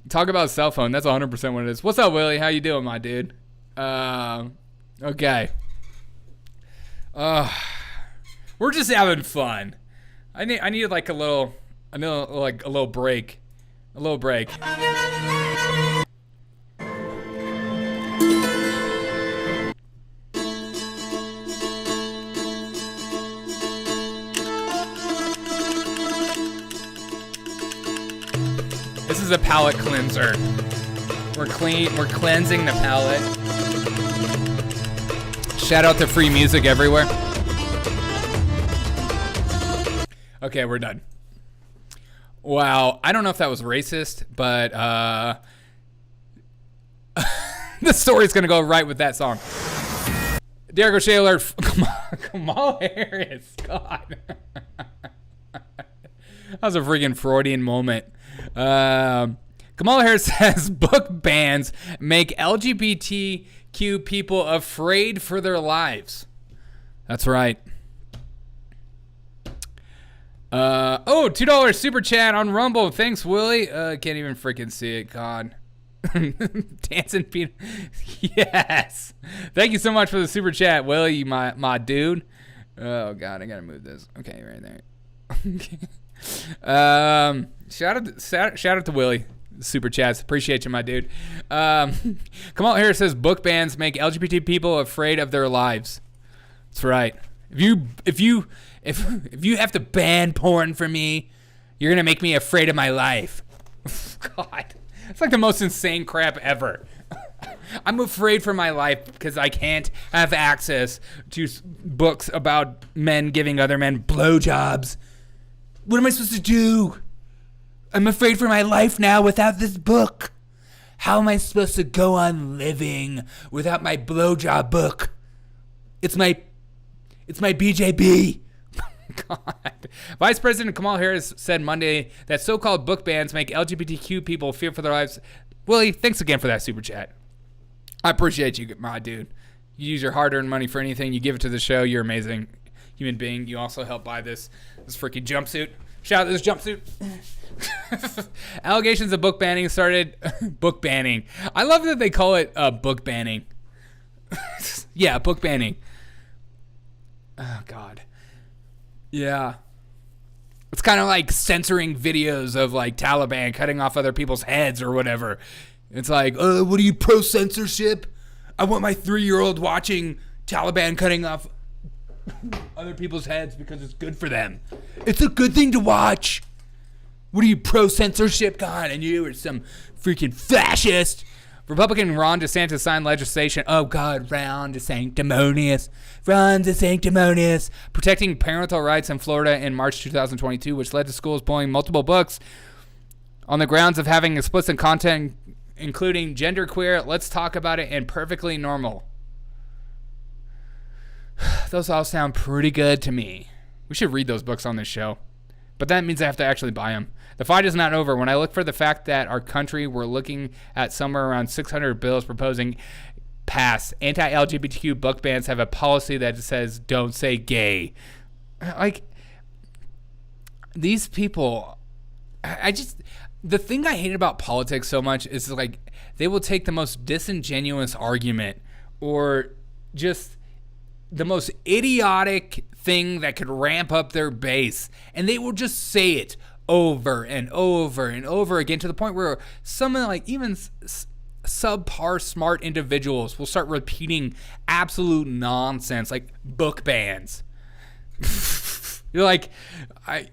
Talk about cell phone. That's 100% what it is. What's up, Willie? How you doing, my dude? Okay. We're just having fun. I needed like a little break. A little break. This is a palate cleanser. We're cleansing the palate. Shout out to free music everywhere. Okay, we're done. Wow, I don't know if that was racist, but the story's gonna go right with that song. Derek O'Shea alert. Kamala Harris. God. That was a freaking Freudian moment. Kamala Harris says book bans make LGBTQ people afraid for their lives. That's right. $2 super chat on Rumble. Thanks, Willie. Can't even freaking see it. God. Dancing Peter. Yes. Thank you so much for the super chat, Willie, my dude. Oh, God. I got to move this. Okay, right there. Shout out to Willie. Super chats. Appreciate you, my dude. Kamala Harris says book bans make LGBT people afraid of their lives. That's right. If you have to ban porn for me, you're gonna make me afraid of my life. God, it's like the most insane crap ever. I'm afraid for my life because I can't have access to books about men giving other men blowjobs. What am I supposed to do? I'm afraid for my life now without this book. How am I supposed to go on living without my blowjob book? It's my BJB. God. Vice President Kamala Harris said Monday that so-called book bans make LGBTQ people fear for their lives. Willie, thanks again for that super chat. I appreciate you, my dude. You use your hard-earned money for anything. You give it to the show. You're amazing human being. You also help buy this freaking jumpsuit. Shout out to this jumpsuit. Allegations of book banning started. Book banning. I love that they call it book banning. Yeah, book banning. Oh, God. Yeah. It's kind of like censoring videos of like Taliban cutting off other people's heads or whatever. It's like, what are you, pro-censorship? I want my 3-year-old watching Taliban cutting off other people's heads because it's good for them. It's a good thing to watch. What are you, pro-censorship? God, and you are some freaking fascist. Republican Ron DeSantis signed legislation. Oh, God, Ron DeSanctimonious. Ron DeSanctimonious. Protecting parental rights in Florida in March 2022, which led to schools pulling multiple books on the grounds of having explicit content, including genderqueer, let's talk about it, and perfectly normal. Those all sound pretty good to me. We should read those books on this show. But that means I have to actually buy them. The fight is not over. When I look for the fact that our country, we're looking at somewhere around 600 bills proposing pass. Anti-LGBTQ book bans have a policy that says, don't say gay. Like, these people, the thing I hate about politics so much is like, they will take the most disingenuous argument or just the most idiotic thing that could ramp up their base, and they will just say it over and over and over again to the point where some like even subpar smart individuals will start repeating absolute nonsense like book bans. You're like, I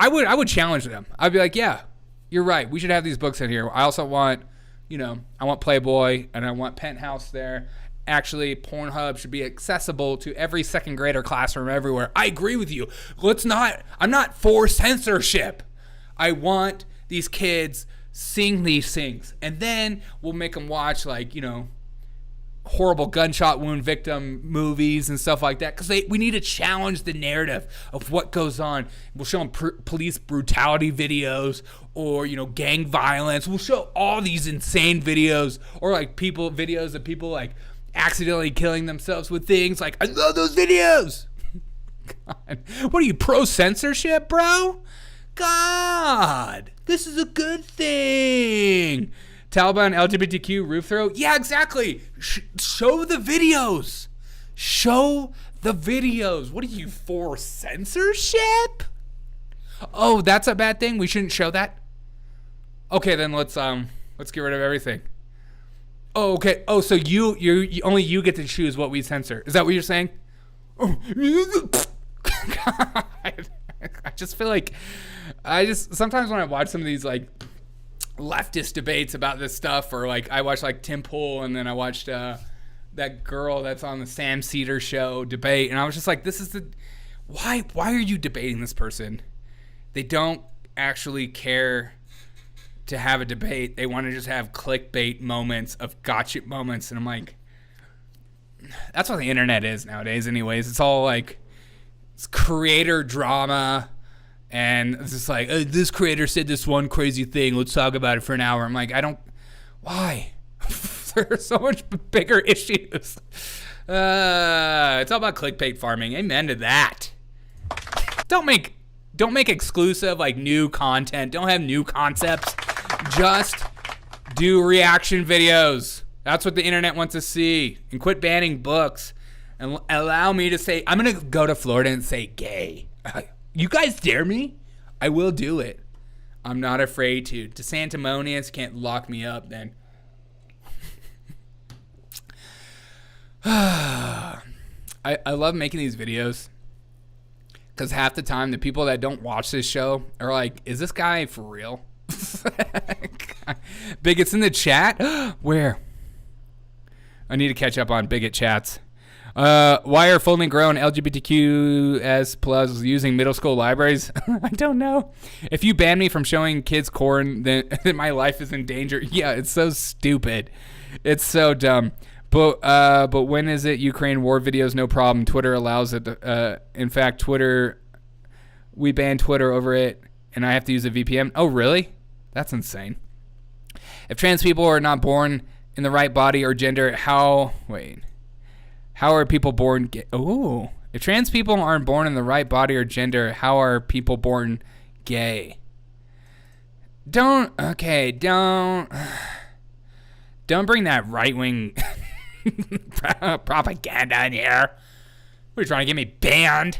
would challenge them. I'd be like, yeah, you're right. We should have these books in here. I also want, I want Playboy and I want Penthouse there. Actually, Pornhub should be accessible to every second grader classroom everywhere. I agree with you. I'm not for censorship. I want these kids seeing these things. And then we'll make them watch horrible gunshot wound victim movies and stuff like that, because we need to challenge the narrative of what goes on. We'll show them police brutality videos or gang violence. We'll show all these insane videos or videos of people accidentally killing themselves with things. I love those videos. God, what are you, pro censorship, bro? God, this is a good thing. Taliban LGBTQ roof throw? Yeah, exactly. Show the videos. Show the videos. What are you for, censorship? Oh, that's a bad thing? We shouldn't show that? Okay, then let's get rid of everything. Oh, okay. Oh, so you only you get to choose what we censor. Is that what you're saying? Oh. God. I just feel like sometimes when I watch some of these leftist debates about this stuff, or I watched Tim Pool, and then I watched that girl that's on the Sam Cedar show debate, and I was just like, this is why are you debating this person? They don't actually care to have a debate. They want to just have clickbait moments of gotcha moments, and I'm like, that's what the internet is nowadays anyways. It's all it's creator drama. And it's just this creator said this one crazy thing. Let's talk about it for an hour. I'm like, why? There are so much bigger issues. It's all about clickbait farming. Amen to that. Don't make exclusive new content. Don't have new concepts. Just do reaction videos. That's what the internet wants to see. And quit banning books. And allow me to say, I'm going to go to Florida and say gay. You guys dare me? I will do it. I'm not afraid to. DeSantimonious can't lock me up then. I love making these videos because half the time the people that don't watch this show are like, is this guy for real? Bigots in the chat? Where? I need to catch up on bigot chats. Why are fully grown LGBTQS plus using middle school libraries? I don't know. If you ban me from showing kids corn, then my life is in danger. Yeah, it's so stupid. It's so dumb. But when is it Ukraine war videos? No problem. Twitter allows it. In fact, we banned Twitter over it, and I have to use a VPN. Oh, really? That's insane. If trans people are not born in the right body or gender, how are people born gay? Oh, if trans people aren't born in the right body or gender, how are people born gay? Don't bring that right-wing propaganda in here. What are you trying to get me banned?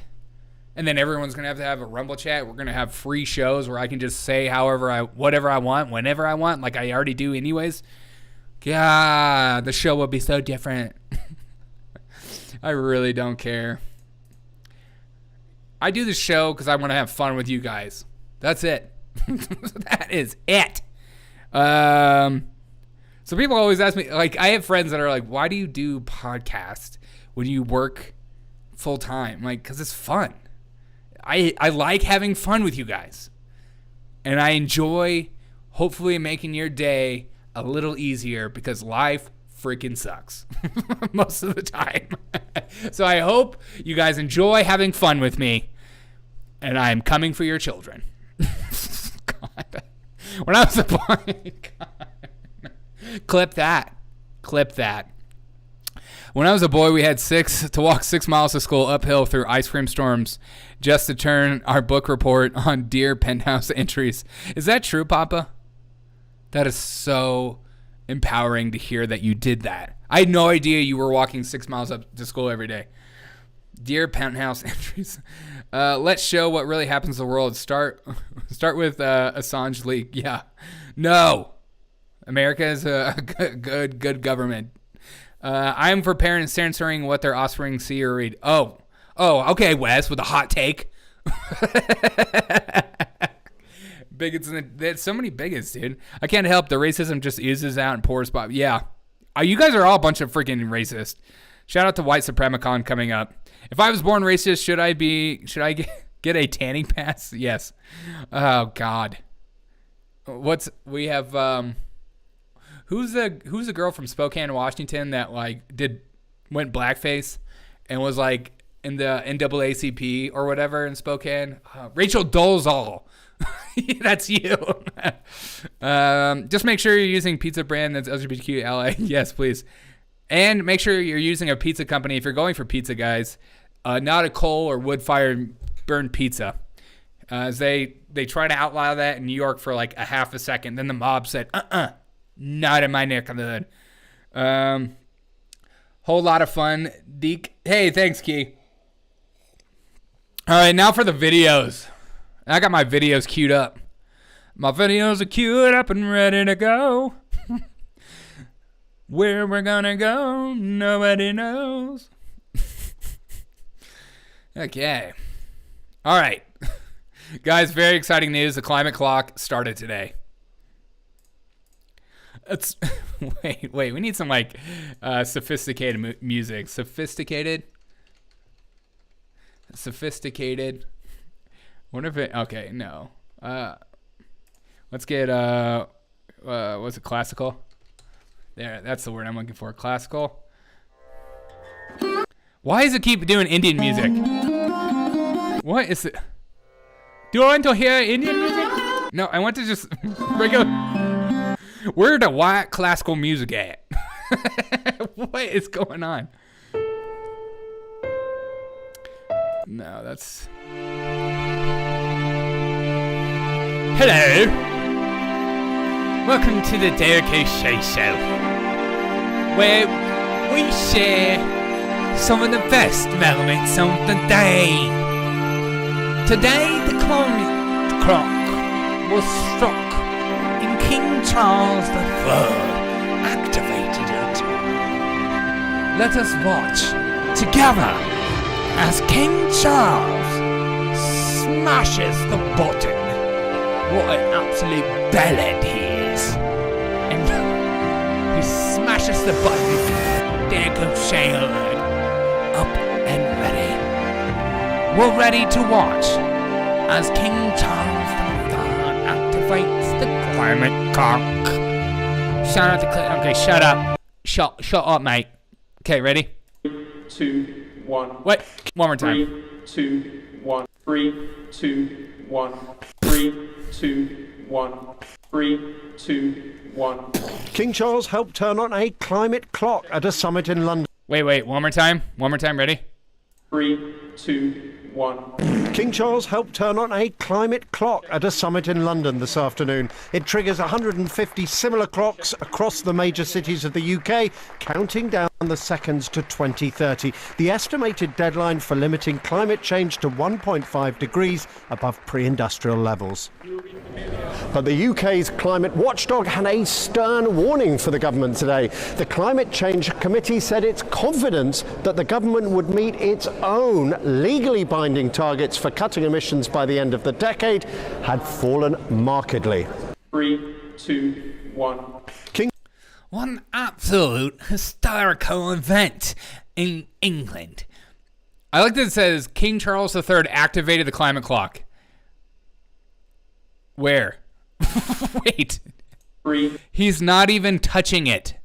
And then everyone's going to have a Rumble chat. We're going to have free shows where I can just say whatever I want, whenever I want, like I already do anyways. God, the show will be so different. I really don't care. I do the show because I want to have fun with you guys. That's it. That is it. So people always ask me, I have friends that are like, why do you do podcasts when you work full time? Because it's fun. I like having fun with you guys. And I enjoy hopefully making your day a little easier because life freaking sucks most of the time. So I hope you guys enjoy having fun with me, and I'm coming for your children. God. When I was a boy, clip that. When I was a boy, we had to walk 6 miles to school uphill through ice cream storms just to turn our book report on Dear Penthouse entries. Is that true, Papa? That is so empowering to hear that you did that. I had no idea you were walking 6 miles up to school every day. Dear Penthouse entries, let's show what really happens in the world. Start with Assange leak. Yeah, no, America is a good government. I'm for parents censoring what their offspring see or read. Oh, okay, Wes, with a hot take. Bigots, there's so many bigots, dude. I can't help the racism just oozes out and pours by. Yeah, you guys are all a bunch of freaking racist. Shout out to White Supremacon coming up. If I was born racist, should I get a tanning pass? Yes. Oh God. We have who's the girl from Spokane, Washington that like went blackface and was like in the NAACP or whatever in Spokane? Rachel Dolezal. That's you. Just make sure you're using pizza brand that's LGBTQ ally. Yes, please. And make sure you're using a pizza company if you're going for pizza, guys. Not a coal or wood fire burned pizza. As they try to outlaw that in New York for like a half a second. Then the mob said, not in my neck of the hood. Whole lot of fun. Deke. Hey, thanks, Key. All right, now for the videos. I got my videos queued up. My videos are queued up and ready to go. Where we're gonna go, nobody knows. Okay. All right. Guys, very exciting news. The climate clock started today. Wait. We need some like sophisticated music. Sophisticated. What if it? Okay, no. Let's get what's it? Classical. There, that's the word I'm looking for. Classical. Why does it keep doing Indian music? What is it? Do I want to hear Indian music? No, I want to just regular. Where the white classical music at? What is going on? No, that's. Hello. Welcome to the Dore Show, where we share some of the best moments of the day. Today, the climate clock was struck and King Charles III activated it. Let us watch together as King Charles smashes the button. What an absolute bellend he is. And he smashes the button. There goes Sherlock. Up and ready. We're ready to watch as King Charles III activates the climate clock. Shout out to okay, shut up. Shut up, mate. Okay, ready? 3, 2, 1. Wait, one more time. 3, 2, 1. 3, 2, 1. 3, 2, 1. 3, 2, 1. King Charles helped turn on a climate clock at a summit in London. Wait, one more time, ready? 3, 2, 1. King Charles helped turn on a climate clock at a summit in London this afternoon. It triggers 150 similar clocks across the major cities of the UK, counting down the seconds to 2030. The estimated deadline for limiting climate change to 1.5 degrees above pre-industrial levels. But the UK's climate watchdog had a stern warning for the government today. The Climate Change Committee said it's confident that the government would meet its own legally binding targets for cutting emissions by the end of the decade had fallen markedly. 3, 2, 1. One absolute historical event in England. I like that it says King Charles III activated the climate clock. Where? Wait. 3. He's not even touching it.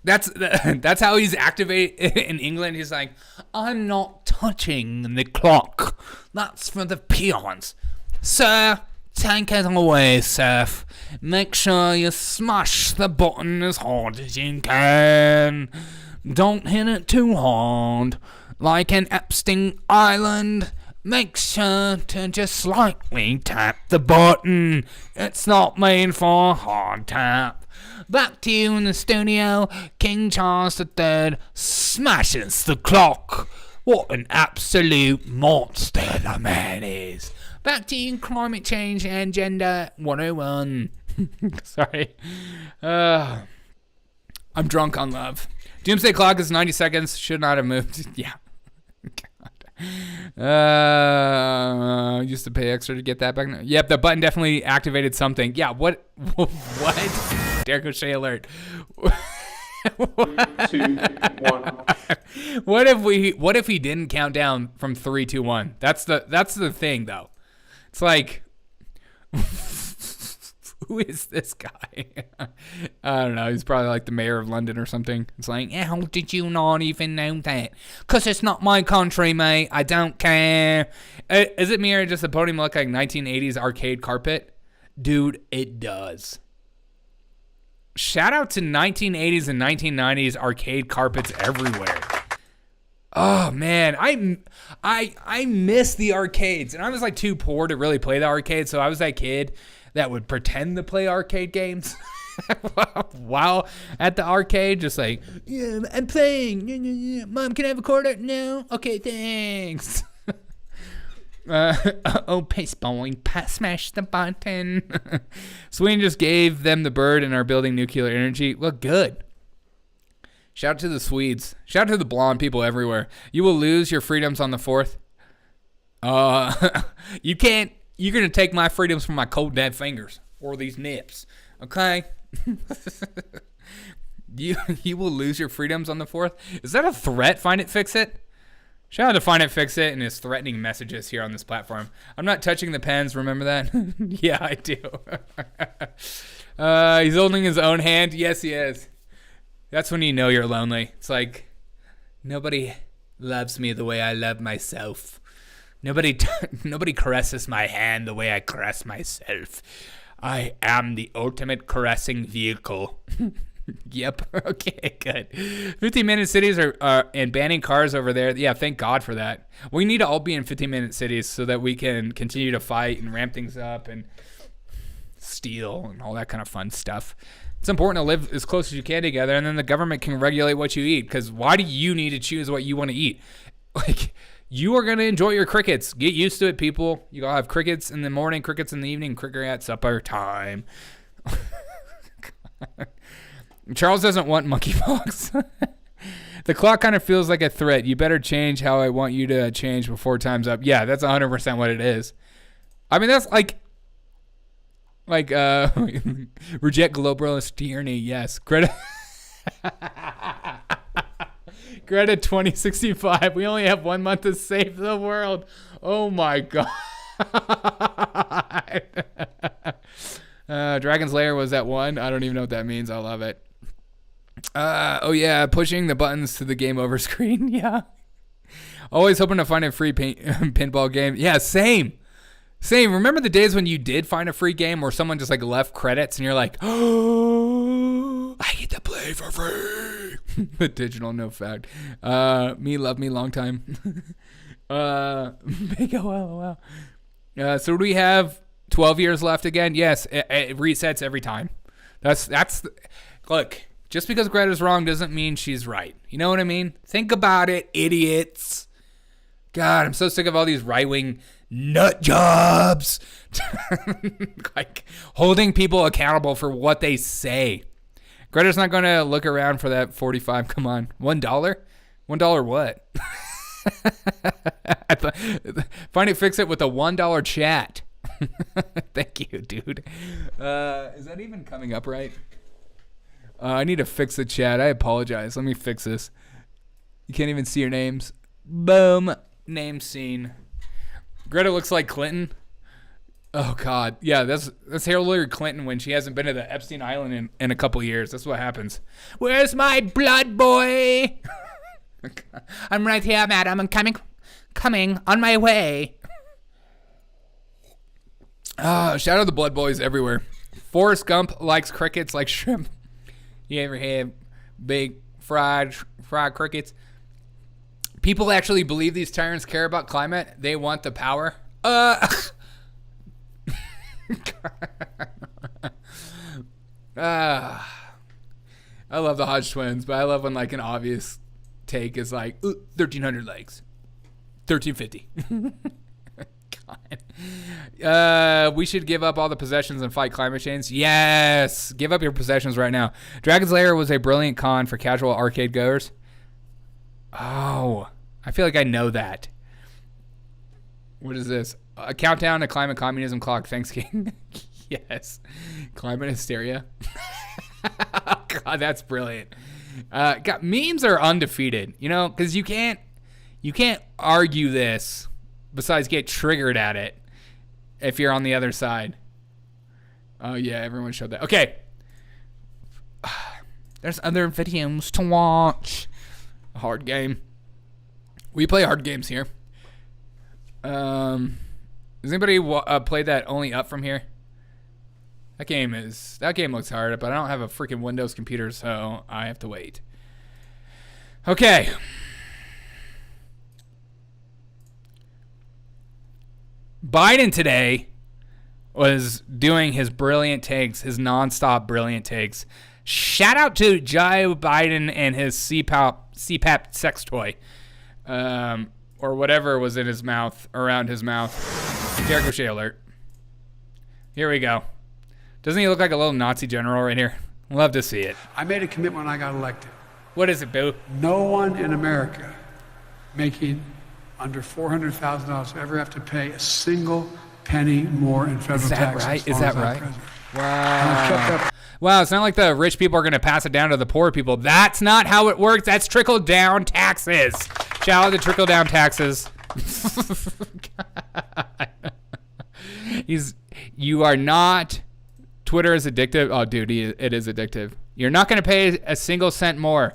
That's how he's activated in England. He's like, I'm not touching the clock. That's for the peons. Sir, take it away, sir. Make sure you smash the button as hard as you can. Don't hit it too hard. Like an Epstein Island. Make sure to just slightly tap the button. It's not made for a hard tap. Back to you in the studio. King Charles III smashes the clock What an absolute monster the man is. Back to climate change and gender 101. Sorry. I'm drunk on love. Doomsday clock is 90 seconds. Should not have moved. Yeah. God. Used to pay extra to get that back. Yep, the button definitely activated something. Yeah, what? Derek O'Shea alert. 2, 1. What if he didn't count down from 3, 2, 1? That's the thing though. It's like, who is this guy? I don't know. He's probably like the mayor of London or something. It's like, how did you not even know that? Because it's not my country, mate. I don't care. Is it me or does the podium look like 1980s arcade carpet? Dude, it does. Shout out to 1980s and 1990s arcade carpets everywhere. Oh man, I miss the arcades, and I was like too poor to really play the arcade, so I was that kid that would pretend to play arcade games while at the arcade, just like, yeah, I'm playing. Mom, can I have a quarter? No. Okay, thanks. Piss boy, smash the button. Sweden just gave them the bird and are building nuclear energy. Well, good. Shout out to the Swedes. Shout out to the blonde people everywhere. You will lose your freedoms on the 4th. You can't. You're gonna take my freedoms from my cold dead fingers or these nips. Okay. You will lose your freedoms on the 4th. Is that a threat? Find it, fix it. Shout out to Find It, Fix It and his threatening messages here on this platform. I'm not touching the pens, remember that? Yeah, I do. He's holding his own hand. Yes, he is. That's when you know you're lonely. It's like, nobody loves me the way I love myself. Nobody caresses my hand the way I caress myself. I am the ultimate caressing vehicle. Yep. Okay, good. 15-minute cities are and banning cars over there. Yeah, thank God for that. We need to all be in 15-minute cities so that we can continue to fight and ramp things up and steal and all that kind of fun stuff. It's important to live as close as you can together, and then the government can regulate what you eat, because why do you need to choose what you want to eat? Like, you are going to enjoy your crickets. Get used to it, people. You all have crickets in the morning, crickets in the evening, cricket at supper time. Charles doesn't want monkeypox. The clock kind of feels like a threat. You better change how I want you to change before time's up. Yeah, that's 100% what it is. I mean, that's like reject globalist tyranny. Yes. Greta 2065. We only have 1 month to save the world. Oh my God. Dragon's Lair was that one. I don't even know what that means. I love it. Oh yeah, pushing the buttons to the game over screen. Yeah. Always hoping to find a free pinball game. Yeah, same. Remember the days when you did find a free game or someone just like left credits and you're like, oh, I get to play for free. The digital no fact. Me love me long time. Big LOL. So do we have 12 years left again? Yes, it resets every time. Look, just because Greta's wrong doesn't mean she's right. You know what I mean? Think about it, idiots. God, I'm so sick of all these right-wing nut jobs. Like, holding people accountable for what they say. Greta's not going to look around for that 45. Come on. $1? $1 what? Find it, fix it with a $1 chat. Thank you, dude. Is that even coming up right? I need to fix the chat. I apologize. Let me fix this. You can't even see your names. Boom. Name seen. Greta looks like Clinton. Oh, God. Yeah, that's Hillary Clinton when she hasn't been to the Epstein Island in a couple years. That's what happens. Where's my blood boy? I'm right here, madam. I'm coming on my way. Shout out the blood boys everywhere. Forrest Gump likes crickets like shrimp. You ever have big fried crickets? People actually believe these tyrants care about climate. They want the power. I love the Hodge twins, but I love when like an obvious take is like 1,300 likes. $13.50. God. We should give up all the possessions and fight climate change. Yes, give up your possessions right now. Dragon's Lair was a brilliant con for casual arcade goers. Oh, I feel like I know that. What is this? A countdown to climate communism clock. Thanks, King. Yes. Climate hysteria. God, that's brilliant. God, memes are undefeated, you know, because you can't argue this besides get triggered at it if you're on the other side. Oh, yeah, everyone showed that. Okay. There's other videos to watch. A hard game. We play hard games here. Does anybody play that Only Up from here? That game looks hard, but I don't have a freaking Windows computer, so I have to wait. Okay. Biden today was doing his brilliant takes, his nonstop brilliant takes. Shout out to Joe Biden and his CPAP sex toy. Or whatever was in his mouth, around his mouth. Jericho Shea alert. Here we go. Doesn't he look like a little Nazi general right here? Love to see it. I made a commitment when I got elected. What is it, Boo? No one in America making under $400,000 will ever have to pay a single penny more in federal taxes. Right? Is that right? Wow. Wow, it's not like the rich people are going to pass it down to the poor people. That's not how it works. That's trickle-down taxes. Shout out to trickle-down taxes. You are not... Twitter is addictive. Oh, dude, it is addictive. You're not going to pay a single cent more.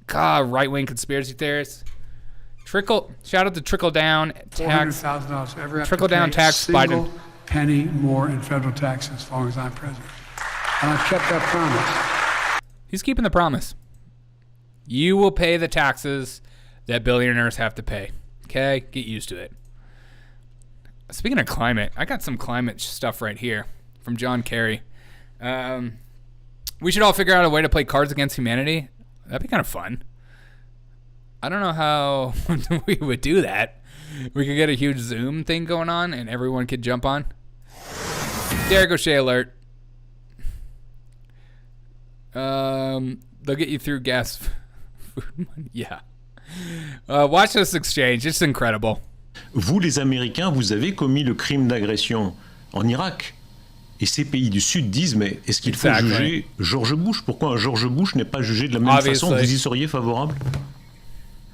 God, right-wing conspiracy theorists. Shout out to trickle-down tax. $400,000 ever have trickle-down to pay tax. a single Biden. penny more in federal taxes as long as I'm president. And I've kept that promise. He's keeping the promise. You will pay the taxes that billionaires have to pay. Okay? Get used to it. Speaking of climate, I got some climate stuff right here from John Kerry. We should all figure out a way to play Cards Against Humanity. That'd be kind of fun. I don't know how we would do that. We could get a huge Zoom thing going on and everyone could jump on. Derek O'Shea alert. They'll get you through gas food money. Yeah. Watch this exchange. It's incredible. Vous, les Américains, vous avez commis le crime d'agression en Irak. Et ces pays du Sud disent, mais est-ce qu'il faut juger George Bush? Pourquoi un George Bush n'est pas jugé de la même façon? Vous y seriez favorable?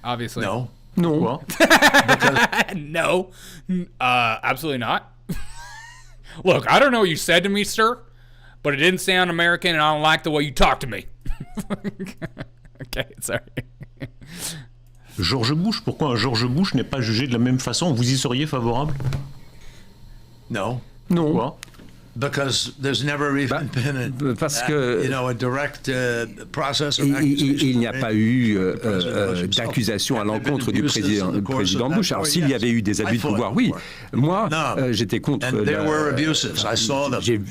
Obviously. No. No. Quoi? No. Absolutely not. Look, I don't know what you said to me, sir, but it didn't sound American, and I don't like the way you talk to me. Okay, sorry. George Bush, pourquoi un George Bush n'est pas jugé de la même façon? Vous y seriez favorable? No. No. Quoi? Because there's never even been parce que a direct process. Il n'y a pas eu d'accusation à l'encontre du président Bush. Alors s'il y avait eu des abus de pouvoir, oui. Moi, j'étais contre.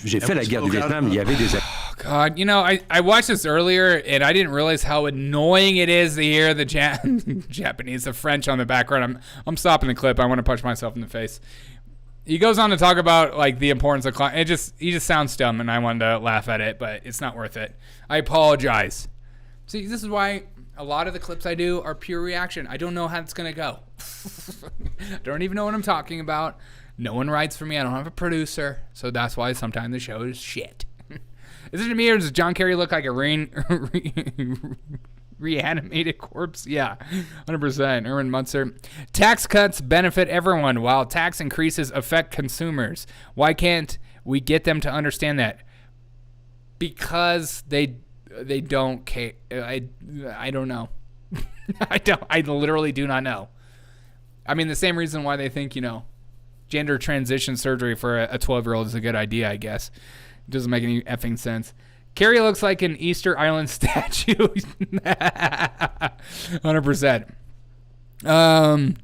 J'ai fait la guerre du Vietnam. Il y avait des abus. God, you know, I watched this earlier and I didn't realize how annoying it is to hear the Japanese, the French on the background. I'm stopping the clip. I want to punch myself in the face. He goes on to talk about like the importance of climate. He just sounds dumb, and I wanted to laugh at it, but it's not worth it. I apologize. See, this is why a lot of the clips I do are pure reaction. I don't know how it's gonna go. I don't even know what I'm talking about. No one writes for me. I don't have a producer, so that's why sometimes the show is shit. Is it me or does John Kerry look like a reanimated corpse? Yeah, 100%. Erwin Munzer. Tax cuts benefit everyone while tax increases affect consumers. Why can't we get them to understand that? Because they don't care. I don't know. I literally do not know. I mean, the same reason why they think, gender transition surgery for a 12-year-old is a good idea, I guess. It doesn't make any effing sense. Carrie looks like an Easter Island statue. 100%.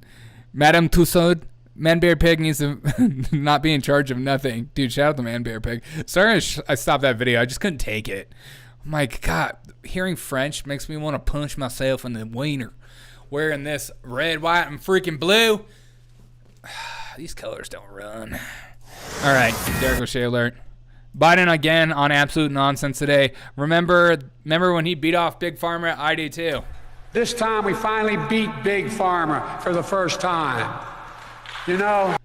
Madame Tussaud, Man Bear Pig needs to not be in charge of nothing. Dude, shout out to Man Bear Pig. Sorry I stopped that video. I just couldn't take it. I'm like, God, hearing French makes me want to punch myself in the wiener. wearing this red, white, and freaking blue. These colors don't run. All right, Derek O'Shea alert. Biden again on absolute nonsense today. Remember when he beat off Big Pharma at ID too? This time we finally beat Big Pharma for the first time. You know.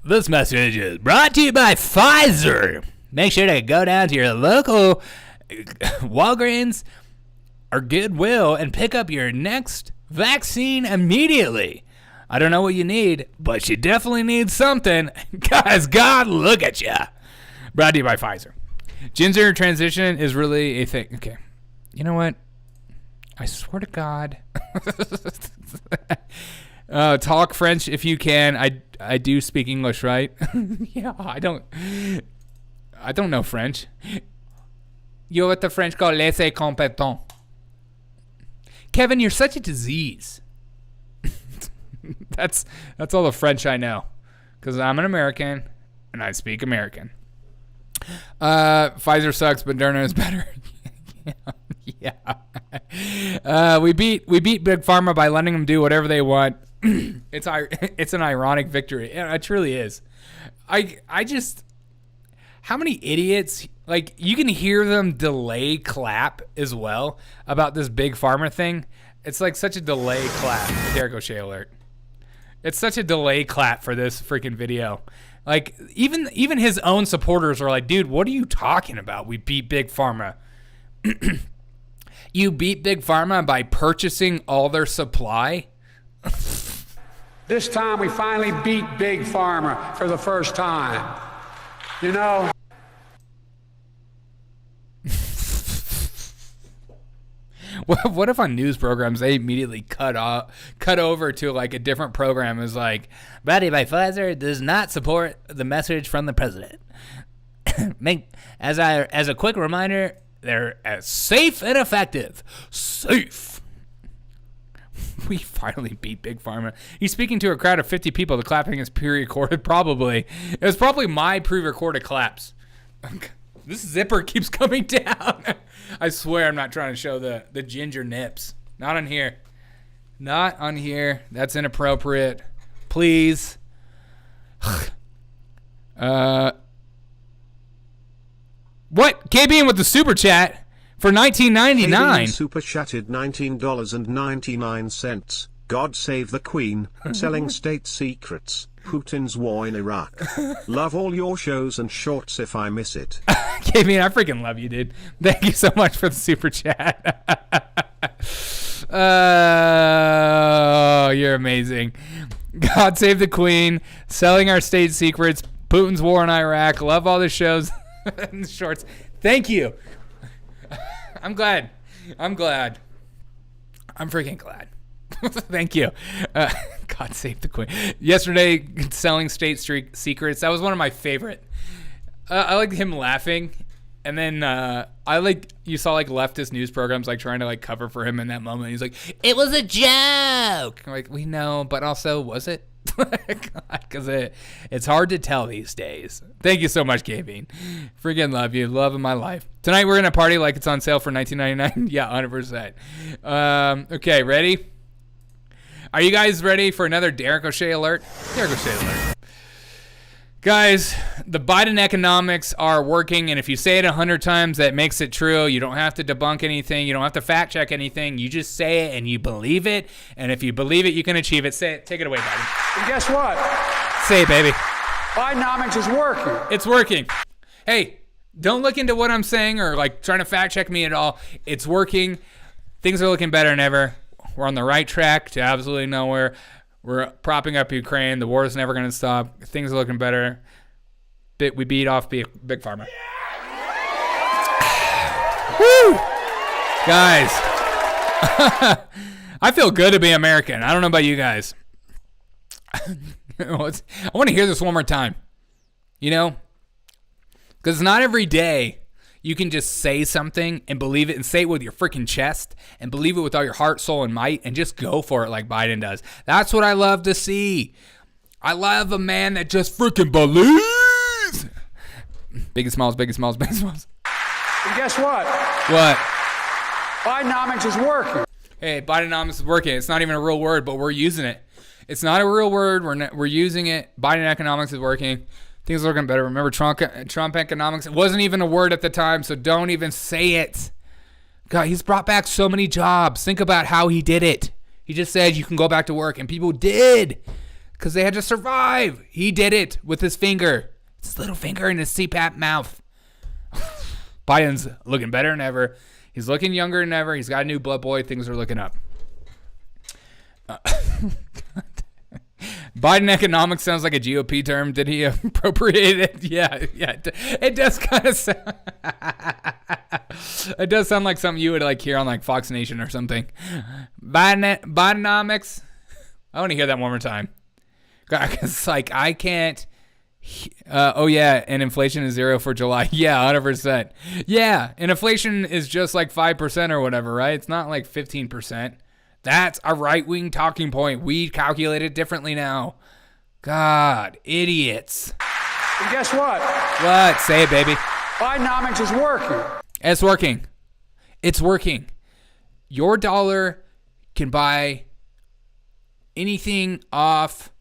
This message is brought to you by Pfizer. Make sure to go down to your local Walgreens or Goodwill and pick up your next vaccine immediately. I don't know what you need, but you definitely need something. Guys, God, look at ya. Brought to you by Pfizer. Gender transition is really a thing. Okay. You know what? I swear to God. Talk French if you can. I do speak English, right? Yeah, I don't know French. You're what the French call laissez compétent. Kevin, you're such a disease. That's all the French I know, because I'm an American and I speak American. Pfizer sucks, but Moderna is better. Yeah. We beat Big Pharma by letting them do whatever they want. It's an ironic victory. It truly is. I just, how many idiots, like, you can hear them delay clap as well about this Big Pharma thing. It's like such a delay clap. Derek O'Shea alert. It's such a delay clap for this freaking video. Like, even his own supporters are like, dude, what are you talking about? We beat Big Pharma. You beat Big Pharma by purchasing all their supply? This time we finally beat Big Pharma for the first time. You know. What if on news programs they immediately cut over to like a different program is like, brought to you by Pfizer does not support the message from the president. As a quick reminder, they're as safe and effective. Safe. We finally beat Big Pharma. He's speaking to a crowd of 50 people. The clapping is pre-recorded, probably. It was probably my pre-recorded claps. This zipper keeps coming down. I swear I'm not trying to show the ginger nips. Not on here. Not on here. That's inappropriate. Please. What? KB with the super chat for $19.99. Super chatted $19.99. God save the Queen. Selling state secrets. Putin's war in Iraq. Love all your shows and shorts if I miss it. KB, I freaking love you, dude. Thank you so much for the super chat. Oh, you're amazing. God save the Queen. Selling our state secrets. Putin's war in Iraq. Love all the shows and the shorts. Thank you. I'm glad. I'm freaking glad. Thank you. God save the Queen. Yesterday, selling state secrets. That was one of my favorite. I like him laughing, and then you saw like leftist news programs like trying to like cover for him in that moment. He's like, "It was a joke." I'm like, we know, but also was it? Because it's hard to tell these days. Thank you so much, KB. Freaking love you. Love of my life. Tonight we're gonna party like it's on sale for $19.99. Yeah, 100%. Okay, ready? Are you guys ready for another Derek O'Shea alert? Derek O'Shea alert. Guys, the Biden economics are working, and if you say it 100 times, that makes it true. You don't have to debunk anything. You don't have to fact check anything. You just say it, and you believe it. And if you believe it, you can achieve it. Say it. Take it away, Biden. And guess what? Say it, baby. Bidenomics is working. It's working. Hey, don't look into what I'm saying or like trying to fact check me at all. It's working. Things are looking better than ever. We're on the right track to absolutely nowhere. We're propping up Ukraine. The war is never going to stop. Things are looking better. We beat off Big Pharma. Woo! Guys, I feel good to be American. I don't know about you guys. I want to hear this one more time. You know? Because not every day you can just say something and believe it and say it with your freaking chest and believe it with all your heart, soul, and might and just go for it like Biden does. That's what I love to see. I love a man that just freaking believes. Biggest smiles, biggest smiles, biggest smiles. And guess what? What? Bidenomics is working. Hey, Bidenomics is working. It's not even a real word, but we're using it. It's not a real word. We're using it. Biden economics is working. Things are looking better. Remember Trump economics? It wasn't even a word at the time, so don't even say it. God, he's brought back so many jobs. Think about how he did it. He just said you can go back to work, and people did because they had to survive. He did it with his finger. His little finger in his CPAP mouth. Biden's looking better than ever. He's looking younger than ever. He's got a new blood boy. Things are looking up. Biden economics sounds like a GOP term. Did he appropriate it? Yeah. It does kind of sound. It does sound like something you would like hear on like Fox Nation or something. Bidenomics. I want to hear that one more time. It's like I can't. Oh yeah, and inflation is 0 for July. Yeah, 100%. Yeah, and inflation is just like 5% or whatever, right? It's not like 15%. That's a right-wing talking point. We calculate it differently now. God, idiots. And guess what? What? Say it, baby. Bidenomics is working. It's working. It's working. Your dollar can buy anything off.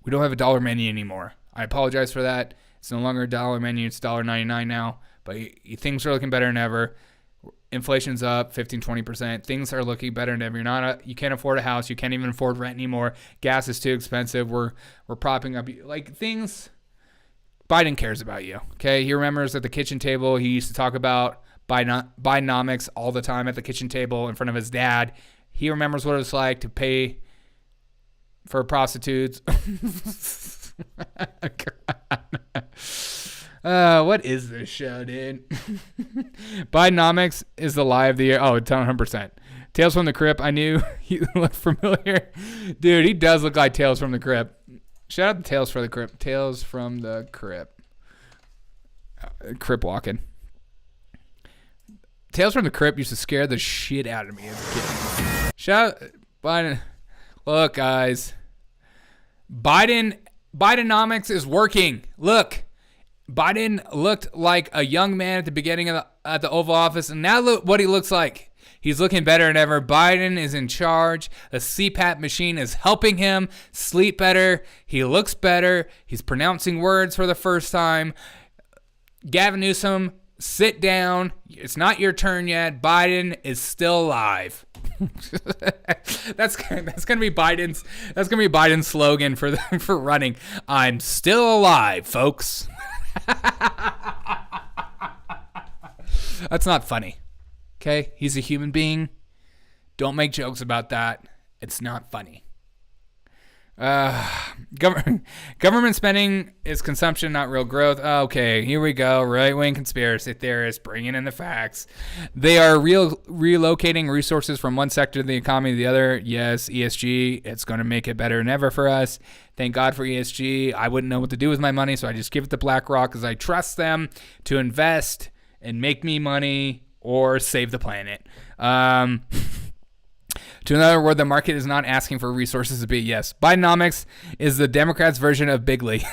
We don't have a dollar menu anymore. I apologize for that. It's no longer a dollar menu. It's $1.99 now. But things are looking better than ever. Inflation's up 15-20%. Things are looking better than ever. You can't afford a house. You can't even afford rent anymore. Gas is too expensive. We're propping up like things. Biden cares about you. Okay, he remembers at the kitchen table. He used to talk about Bidenomics all the time at the kitchen table in front of his dad. He remembers what it's like to pay for prostitutes. What is this show, dude? Bidenomics is the lie of the year. Oh, 100%. Tales from the Crypt. I knew he looked familiar. Dude, he does look like Tales from the Crypt. Shout out to Tales from the Crypt. Tales from the Crypt. Crypt walking. Tales from the Crypt used to scare the shit out of me as a kid. Shout out Biden. Look, guys. Bidenomics is working. Look. Biden looked like a young man at the beginning of at the Oval Office, and now look what he looks like. He's looking better than ever. Biden is in charge. The CPAP machine is helping him sleep better. He looks better. He's pronouncing words for the first time. Gavin Newsom, sit down. It's not your turn yet. Biden is still alive. That's gonna be Biden's slogan for running. I'm still alive, folks. That's not funny. Okay? He's a human being. Don't make jokes about that. It's not funny. Government spending is consumption, not real growth. Okay, here we go. Right-wing conspiracy theorists bringing in the facts. They are relocating resources from one sector of the economy to the other. Yes, ESG, it's going to make it better than ever for us. Thank God for ESG. I wouldn't know what to do with my money, so I just give it to BlackRock because I trust them to invest and make me money or save the planet. To another word, the market is not asking for resources to be. Yes, Bidenomics is the Democrats' version of Bigley.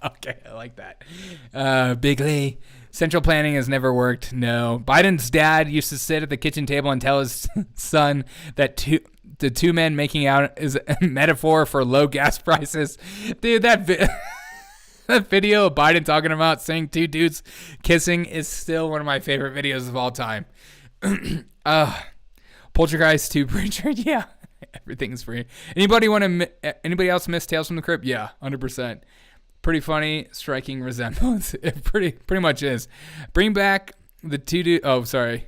Okay, I like that. Bigley. Central planning has never worked. No. Biden's dad used to sit at the kitchen table and tell his son that the two men making out is a metaphor for low gas prices. Dude, that video of Biden talking about saying two dudes kissing is still one of my favorite videos of all time. Poltergeist 2 Preacher, yeah, everything's free. Anybody else miss Tales from the Crypt? Yeah, 100%. Pretty funny, striking resemblance. It pretty much is. Bring back the two dudes. Oh, sorry,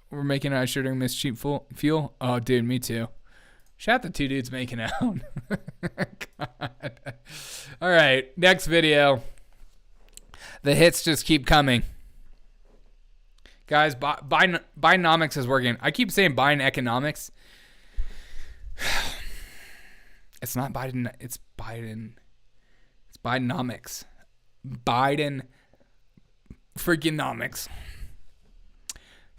we're making out. Sure to miss cheap fuel. Oh, dude, me too. Shout out the two dudes making out. God. All right, next video. The hits just keep coming. Guys, Bidenomics is working. I keep saying Biden economics. It's not Biden. It's Biden. It's Bidenomics. Biden freaking-nomics.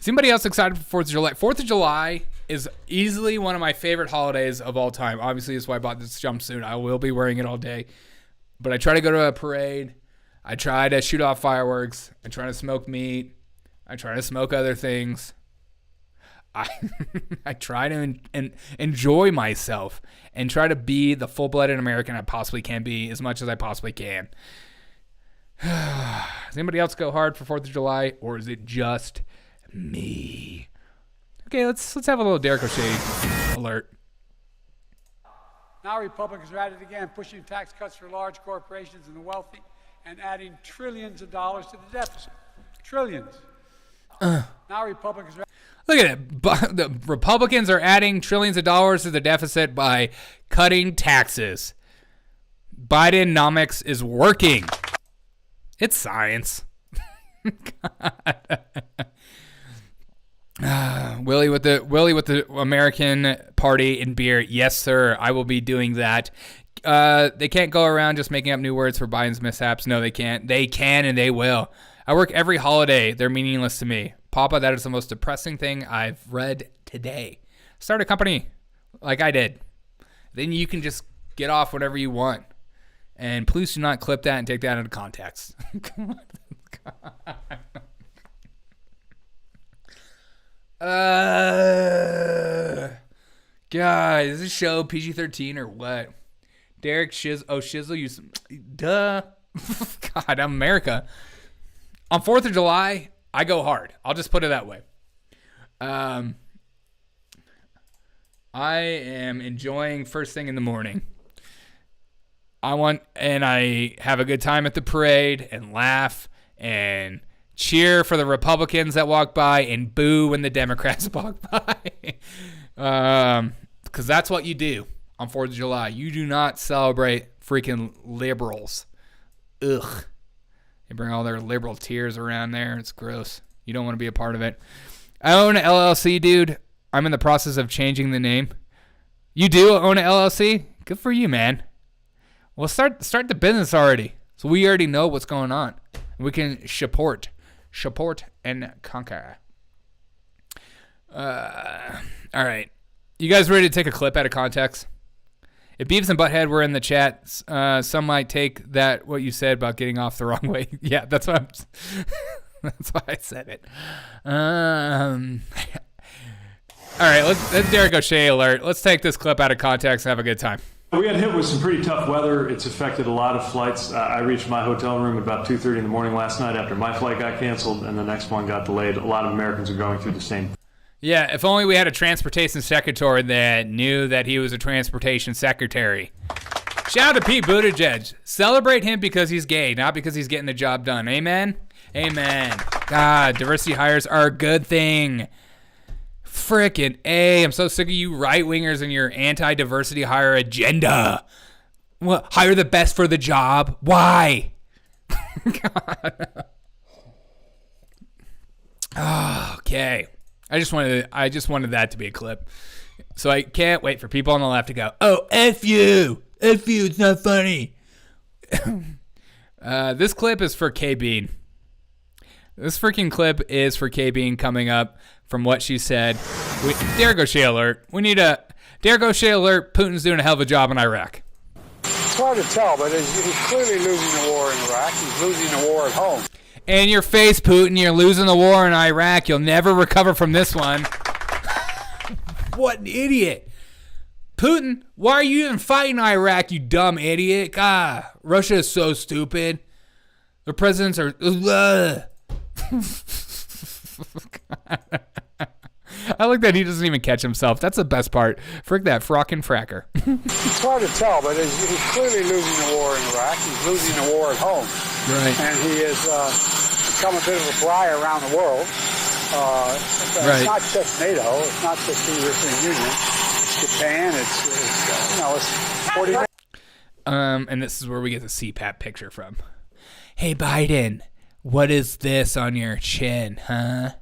Is anybody else excited for 4th of July? 4th of July is easily one of my favorite holidays of all time. Obviously, that's why I bought this jumpsuit. I will be wearing it all day. But I try to go to a parade. I try to shoot off fireworks. I try to smoke meat. I try to smoke other things. I try to enjoy myself and try to be the full-blooded American I possibly can be as much as I possibly can. Does anybody else go hard for 4th of July, or is it just me? Okay, let's have a little Derek O'Shea alert. Now Republicans are at it again, pushing tax cuts for large corporations and the wealthy and adding trillions of dollars to the deficit. Trillions. Now Republicans are... Look at it. The Republicans are adding trillions of dollars to the deficit by cutting taxes. Bidenomics is working. It's science. Willie with the American Party and beer. Yes, sir. I will be doing that. They can't go around just making up new words for Biden's mishaps. No, they can't. They can and they will. I work every holiday. They're meaningless to me. Papa, that is the most depressing thing I've read today. Start a company like I did. Then you can just get off whatever you want. And please do not clip that and take that out of context. God, is this show PG-13 or what? Derek Shizzle, you... Duh. God, I'm America. On 4th of July, I go hard. I'll just put it that way. I am enjoying first thing in the morning. I have a good time at the parade and laugh and cheer for the Republicans that walk by and boo when the Democrats walk by. Because that's what you do on 4th of July. You do not celebrate freaking liberals. Ugh. They bring all their liberal tears around there. It's gross. You don't want to be a part of it. I own an LLC, dude. I'm in the process of changing the name. You do own an LLC? Good for you, man. Well, start the business already. So we already know what's going on. We can support and conquer. All right. You guys ready to take a clip out of context? If Beavis and Butthead were in the chat, some might take that what you said about getting off the wrong way. Yeah, that's what that's why I said it. All right, let's Derek O'Shea alert. Let's take this clip out of context and have a good time. We got hit with some pretty tough weather. It's affected a lot of flights. I reached my hotel room at about 2:30 in the morning last night after my flight got canceled and the next one got delayed. A lot of Americans are going through the same. Yeah, if only we had a transportation secretary that knew that he was a transportation secretary. Shout out to Pete Buttigieg. Celebrate him because he's gay, not because he's getting the job done. Amen? Amen. God, diversity hires are a good thing. Frickin' A. I'm so sick of you right-wingers and your anti-diversity hire agenda. What? Hire the best for the job? Why? God. Oh, okay. I just wanted that to be a clip. So I can't wait for people on the left to go, oh, F you. F you, it's not funny. This clip is for K-Bean. This freaking clip is for K-Bean coming up from what she said. Derek O'Shea alert. We need a Derek O'Shea alert. Putin's doing a hell of a job in Iraq. It's hard to tell, but he's clearly losing the war in Iraq. He's losing the war at home. In your face, Putin. You're losing the war in Iraq. You'll never recover from this one. What an idiot. Putin, why are you even fighting Iraq, you dumb idiot? God, Russia is so stupid. The presidents are... I like that he doesn't even catch himself. That's the best part. Frick that frockin' fracker. It's hard to tell, but he's clearly losing the war in Iraq. He's losing the war at home. Right. And he has become a bit of a pariah around the world. Right. It's not just NATO. It's not just the European Union. It's Japan. It's 40. And this is where we get the CPAP picture from. Hey, Biden, what is this on your chin, huh?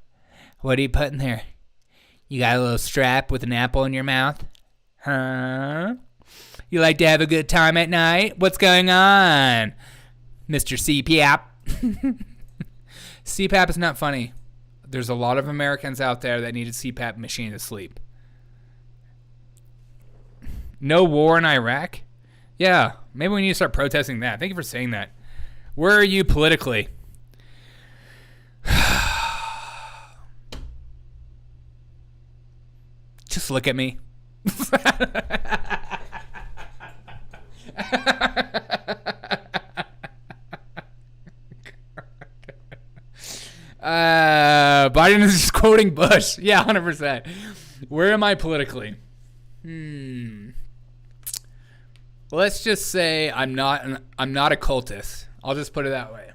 What are you putting there? You got a little strap with an apple in your mouth? Huh? You like to have a good time at night? What's going on, Mr. CPAP? CPAP is not funny. There's a lot of Americans out there that need a CPAP machine to sleep. No war in Iraq? Yeah, maybe we need to start protesting that. Thank you for saying that. Where are you politically? Just look at me. Biden is just quoting Bush. Yeah, 100%. Where am I politically? Let's just say I'm not a cultist. I'll just put it that way.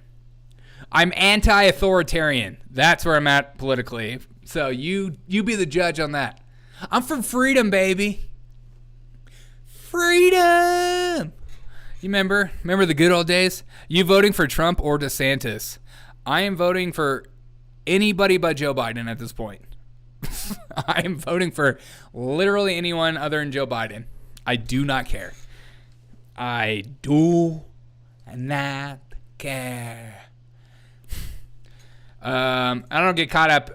I'm anti-authoritarian. That's where I'm at politically. So you be the judge on that. I'm for freedom, baby. Freedom. You remember the good old days? You voting for Trump or DeSantis? I am voting for anybody but Joe Biden at this point. I am voting for literally anyone other than Joe Biden. I do not care. I do not care. I don't get caught up.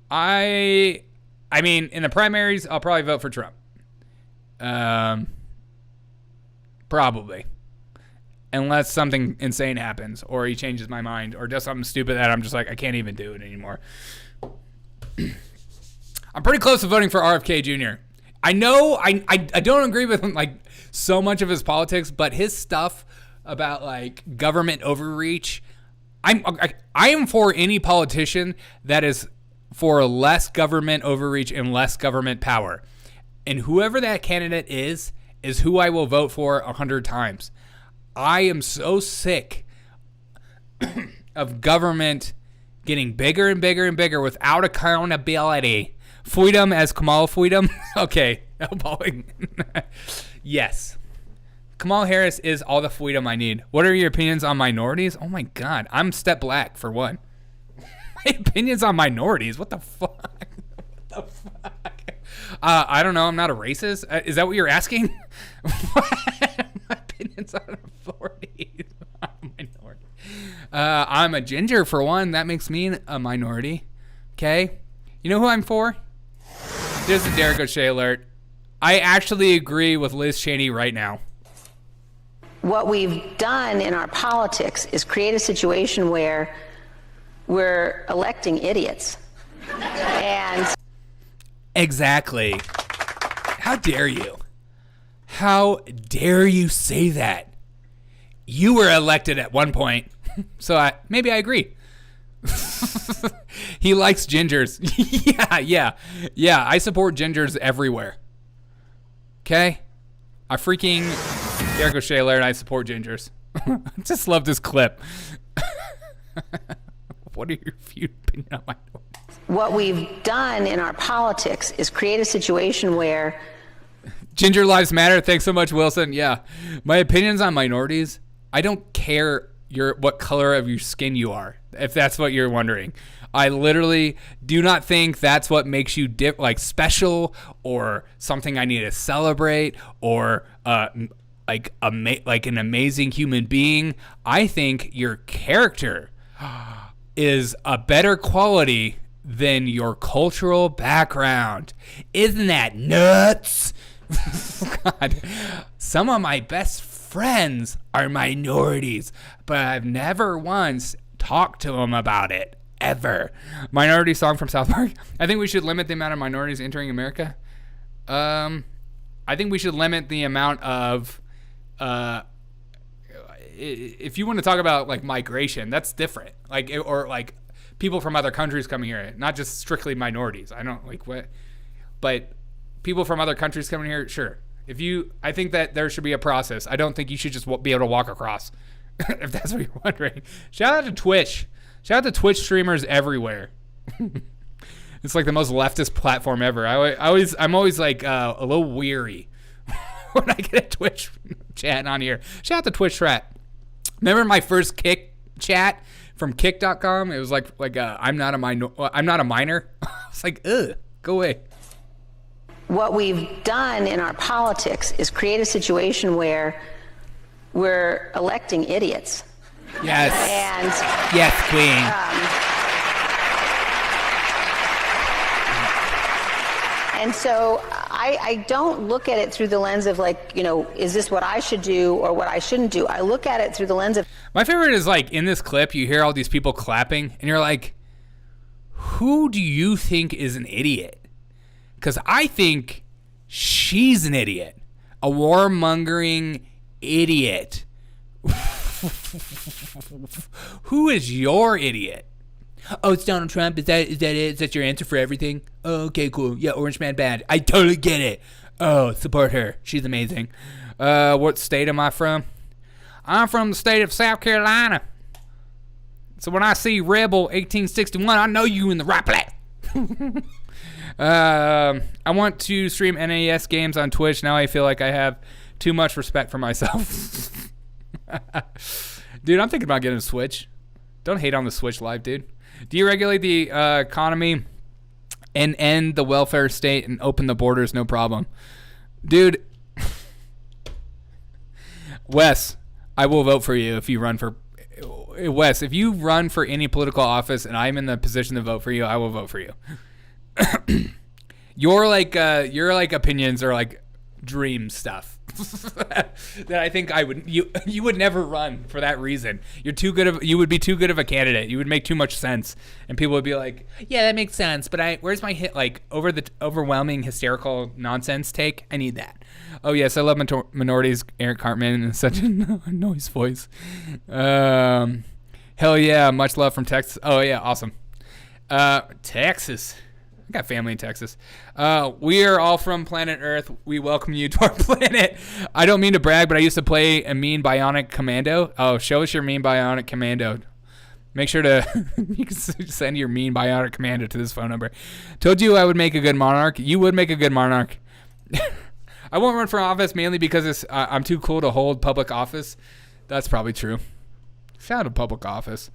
I mean, in the primaries, I'll probably vote for Trump. Probably. Unless something insane happens, or he changes my mind, or does something stupid that I'm just like, I can't even do it anymore. I'm pretty close to voting for RFK Jr. I know I don't agree with him, like, so much of his politics, but his stuff about, like, government overreach, I am for any politician that is for less government overreach and less government power. And whoever that candidate is who I will vote for 100 times. I am so sick of government getting bigger and bigger and bigger without accountability. Freedom as Kamala freedom. Okay. Yes. Kamala Harris is all the freedom I need. What are your opinions on minorities? Oh my God. I'm step black for one. My opinions on minorities? What the fuck? I don't know. I'm not a racist. Is that what you're asking? My opinions on authorities. I'm a ginger for one. That makes me a minority. Okay? You know who I'm for? There's a Dore Gaucher alert. I actually agree with Liz Cheney right now. What we've done in our politics is create a situation where we're electing idiots. And exactly. How dare you? How dare you say that? You were elected at one point, so maybe I agree. He likes gingers. Yeah. I support gingers everywhere. Okay? I freaking Dore Gaucher alert. I support gingers. I just love this clip. What are your opinions on minorities? What we've done in our politics is create a situation where Ginger lives matter. Thanks so much, Wilson. Yeah. My opinions on minorities, I don't care what color of your skin you are, if that's what you're wondering. I literally do not think that's what makes you special or something I need to celebrate or like an amazing human being. I think your character is a better quality than your cultural background. Isn't that nuts? God, some of my best friends are minorities, but I've never once talked to them about it, ever. Minority song from South Park. I think we should limit the amount of minorities entering America. I think we should limit the amount of if you want to talk about like migration, that's different. Or people from other countries coming here, not just strictly minorities. I don't like what, but people from other countries coming here, sure. I think that there should be a process. I don't think you should just be able to walk across. If that's what you're wondering. Shout out to Twitch. Shout out to Twitch streamers everywhere. It's like the most leftist platform ever. I'm always like a little weary when I get a Twitch chat on here. Shout out to Twitch chat. Remember my first Kick chat from Kick.com? It was like I'm not a minor. It's like, ugh, go away. What we've done in our politics is create a situation where we're electing idiots. Yes. And yes, Queen. And so I don't look at it through the lens of like, you know, is this what I should do or what I shouldn't do? I look at it through the lens of... My favorite is like in this clip, you hear all these people clapping and you're like, who do you think is an idiot? Because I think she's an idiot. A warmongering idiot. Who is your idiot? Oh, it's Donald Trump. Is that it? Is that your answer for everything? Oh, okay, cool. Yeah, Orange Man bad. I totally get it. Oh, support her. She's amazing. What state am I from? I'm from the state of South Carolina. So when I see Rebel 1861, I know you in the right place. I want to stream NES games on Twitch. Now I feel like I have too much respect for myself. Dude, I'm thinking about getting a Switch. Don't hate on the Switch Live, dude. Deregulate the economy and end the welfare state and open the borders, no problem. Dude, Wes, I will vote for you if you run for... Wes, if you run for any political office and I'm in the position to vote for you, I will vote for you. Your opinions are like dream stuff. That I think you would never run for that reason. You would be too good of a candidate. You would make too much sense, and people would be like, "Yeah, that makes sense." But where's my overwhelming hysterical nonsense take? I need that. Oh yes, I love minorities. Eric Cartman in such a noise voice. Hell yeah, much love from Texas. Oh yeah, awesome. Texas. I got family in Texas. We are all from planet Earth. We welcome you to our planet. I don't mean to brag, but I used to play a mean bionic commando. Oh, show us your mean bionic commando. Make sure to you can send your mean bionic commando to this phone number. Told you I would make a good monarch. You would make a good monarch. I won't run for office mainly because I'm too cool to hold public office. That's probably true. Shout out public office.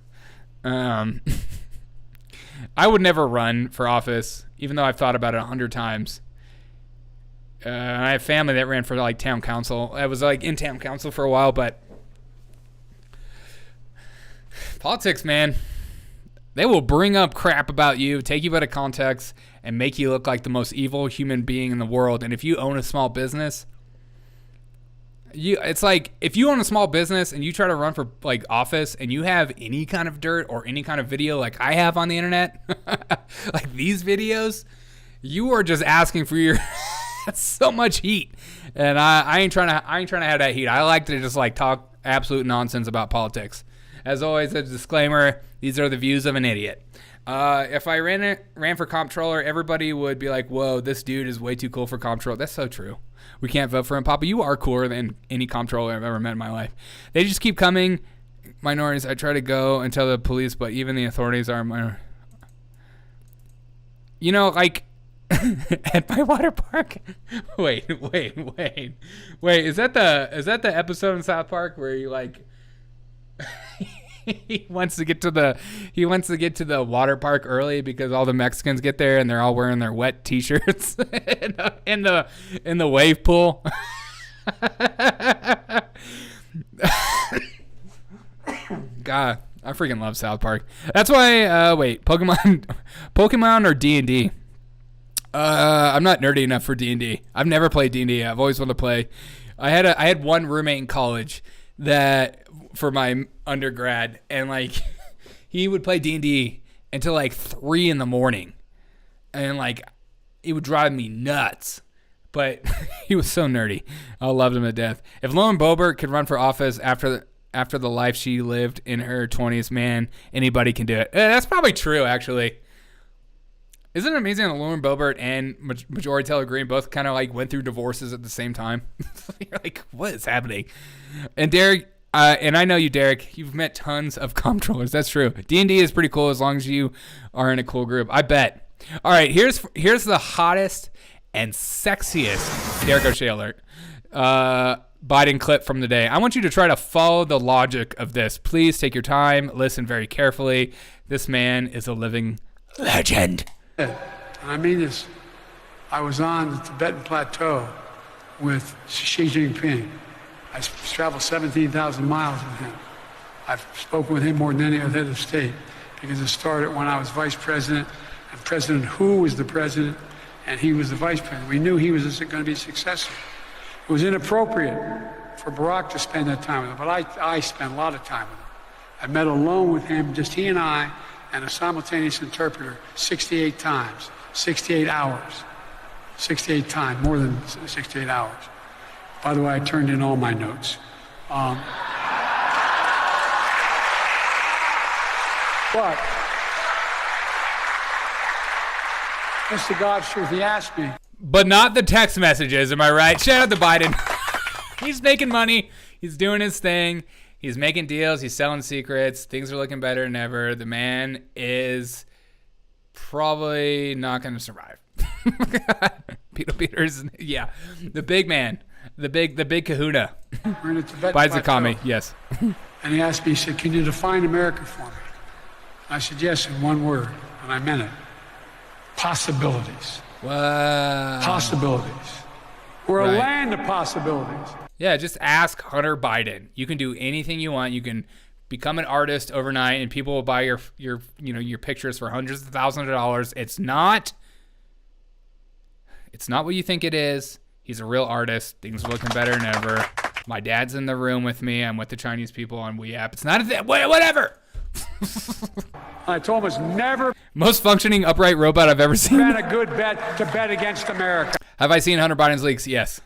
I would never run for office, even though I've thought about it 100 times. I have family that ran for like town council. I was like in town council for a while, but politics, man, they will bring up crap about you, take you out of context, and make you look like the most evil human being in the world. And if you own a small business, it's like if you own a small business and you try to run for like office and you have any kind of dirt or any kind of video like I have on the internet, like these videos, you are just asking for your so much heat. And I ain't trying to have that heat. I like to just like talk absolute nonsense about politics. As always, a disclaimer: these are the views of an idiot. If I ran for comptroller, everybody would be like, "Whoa, this dude is way too cool for comptroller." That's so true. We can't vote for him. Papa, you are cooler than any comptroller I've ever met in my life. They just keep coming. Minorities, I try to go and tell the police, but even the authorities are minor. You know, like at my water park. Wait. Is that the episode in South Park where you like he wants to get to the water park early because all the Mexicans get there and they're all wearing their wet t-shirts in the wave pool. God, I freaking love South Park. That's why wait, Pokemon or D&D? I'm not nerdy enough for D&D. I've never played D&D. I've always wanted to play. I had one roommate in college that for my undergrad, and like he would play D&D until like 3 a.m, and like it would drive me nuts, but he was so nerdy. I loved him to death. If Lauren Boebert could run for office after the life she lived in her 20s, man, anybody can do it. That's probably true, actually. Isn't it amazing that Lauren Boebert and Marjorie Taylor Greene both kind of like went through divorces at the same time? You're like, what is happening? And Derek, and I know you, Derek, you've met tons of comptrollers. That's true. D&D is pretty cool as long as you are in a cool group. I bet. All right, here's the hottest and sexiest Derek O'Shea alert. Biden clip from the day. I want you to try to follow the logic of this. Please take your time. Listen very carefully. This man is a living legend. I mean this. I was on the Tibetan Plateau with Xi Jinping. I traveled 17,000 miles with him. I've spoken with him more than any other head of state because it started when I was vice president and President Hu was the president and he was the vice president. We knew he was going to be successful. It was inappropriate for Barack to spend that time with him, but I spent a lot of time with him. I met alone with him, just he and I, and a simultaneous interpreter 68 times, 68 hours, 68 times, more than 68 hours. By the way, I turned in all my notes. But, Mr. God's truth, he asked me. But not the text messages, am I right? Shout out to Biden. He's making money. He's doing his thing. He's making deals. He's selling secrets. Things are looking better than ever. The man is probably not going to survive. Peter's, yeah. The big man. The big kahuna. We're in a Tibetan Buys the plateau. commie, yes. And he asked me, he said, can you define America for me? I said, yes, in one word, and I meant it. Possibilities. Wow. Possibilities. We're Right. a land of possibilities. Yeah, just ask Hunter Biden. You can do anything you want. You can become an artist overnight, and people will buy your pictures for hundreds of thousands of dollars. It's not what you think it is. He's a real artist. Things are looking better than ever. My dad's in the room with me. I'm with the Chinese people on WeApp. It's not a thing. Whatever. I told him it's never Most functioning upright robot I've ever seen. been a good bet to bet against America. Have I seen Hunter Biden's leaks? Yes.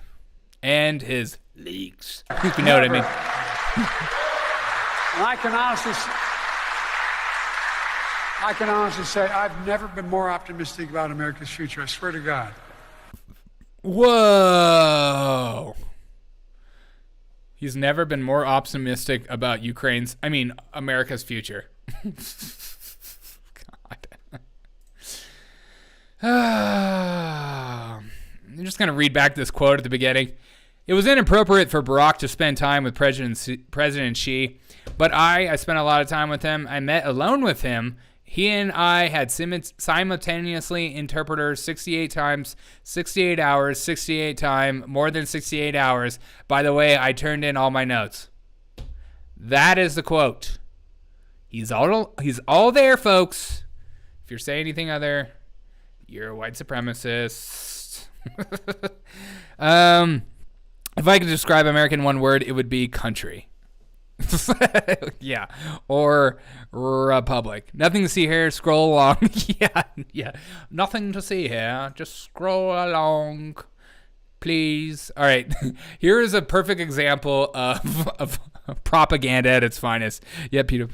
And his leaks. You know what I mean. And I can honestly say I've never been more optimistic about America's future. I swear to God. Whoa. He's never been more optimistic about America's future. God. I'm just going to read back this quote at the beginning. It was inappropriate for Barack to spend time with President Xi, but I spent a lot of time with him. I met alone with him. He and I had simultaneously interpreters 68 times, 68 hours, 68 time, more than 68 hours. By the way, I turned in all my notes. That is the quote. He's all there, folks. If you're saying anything other, you're a white supremacist. If I could describe America in one word, it would be country. Yeah, or republic. Nothing to see here. Scroll along. Yeah. Nothing to see here. Just scroll along, please. All right. Here is a perfect example of propaganda at its finest. Yeah, Peter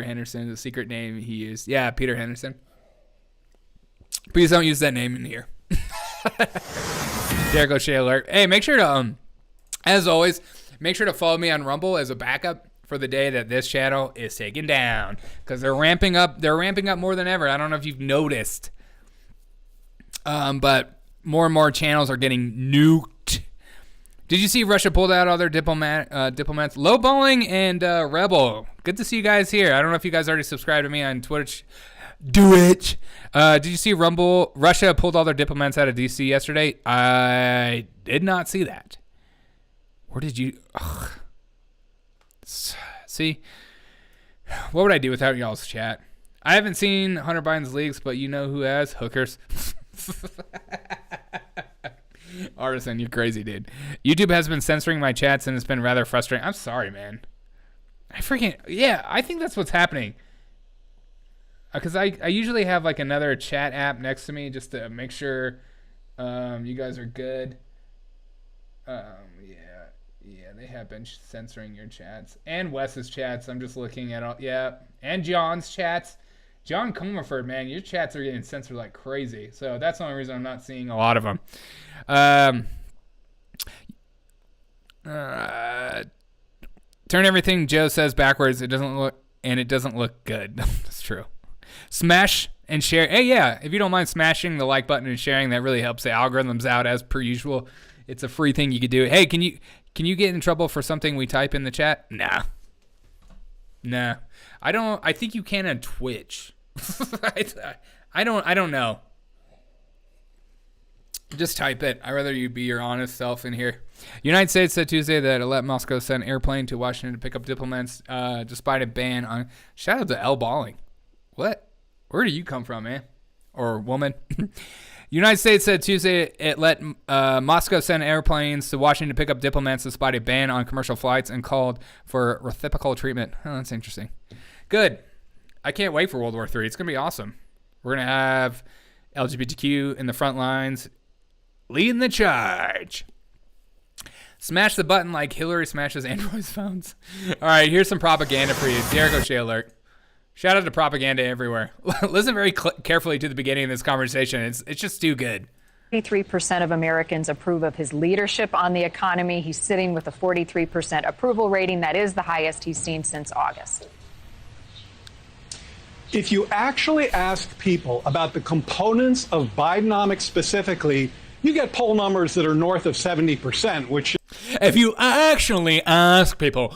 Henderson, the secret name he used. Yeah, Peter Henderson. Please don't use that name in here. Derek O'Shea alert. Hey, make sure to as always, make sure to follow me on Rumble as a backup for the day that this channel is taken down, because they're ramping up more than ever. I don't know if you've noticed, but more and more channels are getting nuked. Did you see Russia pulled out all their diplomats? Lowballing and Rebel. Good to see you guys here. I don't know if you guys already subscribed to me on Twitch. Do it. Did you see Russia pulled all their diplomats out of D.C. yesterday? I did not see that. Where did you... Ugh. See? What would I do without y'all's chat? I haven't seen Hunter Biden's leaks, but you know who has? Hookers. Artisan, you're crazy, dude. YouTube has been censoring my chats, and it's been rather frustrating. I'm sorry, man. I think that's what's happening. Because I usually have like another chat app next to me just to make sure you guys are good. Yeah, they have been censoring your chats. And Wes's chats. I'm just looking at all. Yeah, and John's chats. John Comerford, man, your chats are getting censored like crazy. So that's the only reason I'm not seeing a lot of them. Turn everything Joe says backwards. It doesn't look good. That's true. Smash and share. Hey, yeah, if you don't mind smashing the like button and sharing, that really helps the algorithms out as per usual. It's a free thing you could do. Hey, can you get in trouble for something we type in the chat? Nah. I think you can on Twitch. I don't know. Just type it. I'd rather you be your honest self in here. United States said Tuesday that it let Moscow send airplane to Washington to pick up diplomats despite a ban on... Shout out to L. Balling. What? Where do you come from, man? Or woman? United States said Tuesday it let Moscow send airplanes to Washington to pick up diplomats despite a ban on commercial flights and called for reciprocal treatment. Oh, that's interesting. Good. I can't wait for World War III. It's going to be awesome. We're going to have LGBTQ in the front lines leading the charge. Smash the button like Hillary smashes Android phones. All right, here's some propaganda for you. Derek O'Shea alert. Shout out to propaganda everywhere. Listen very carefully to the beginning of this conversation. It's just too good. 43% of Americans approve of his leadership on the economy. He's sitting with a 43% approval rating. That is the highest he's seen since August. If you actually ask people about the components of Bidenomics specifically, you get poll numbers that are north of 70%, which... If you actually ask people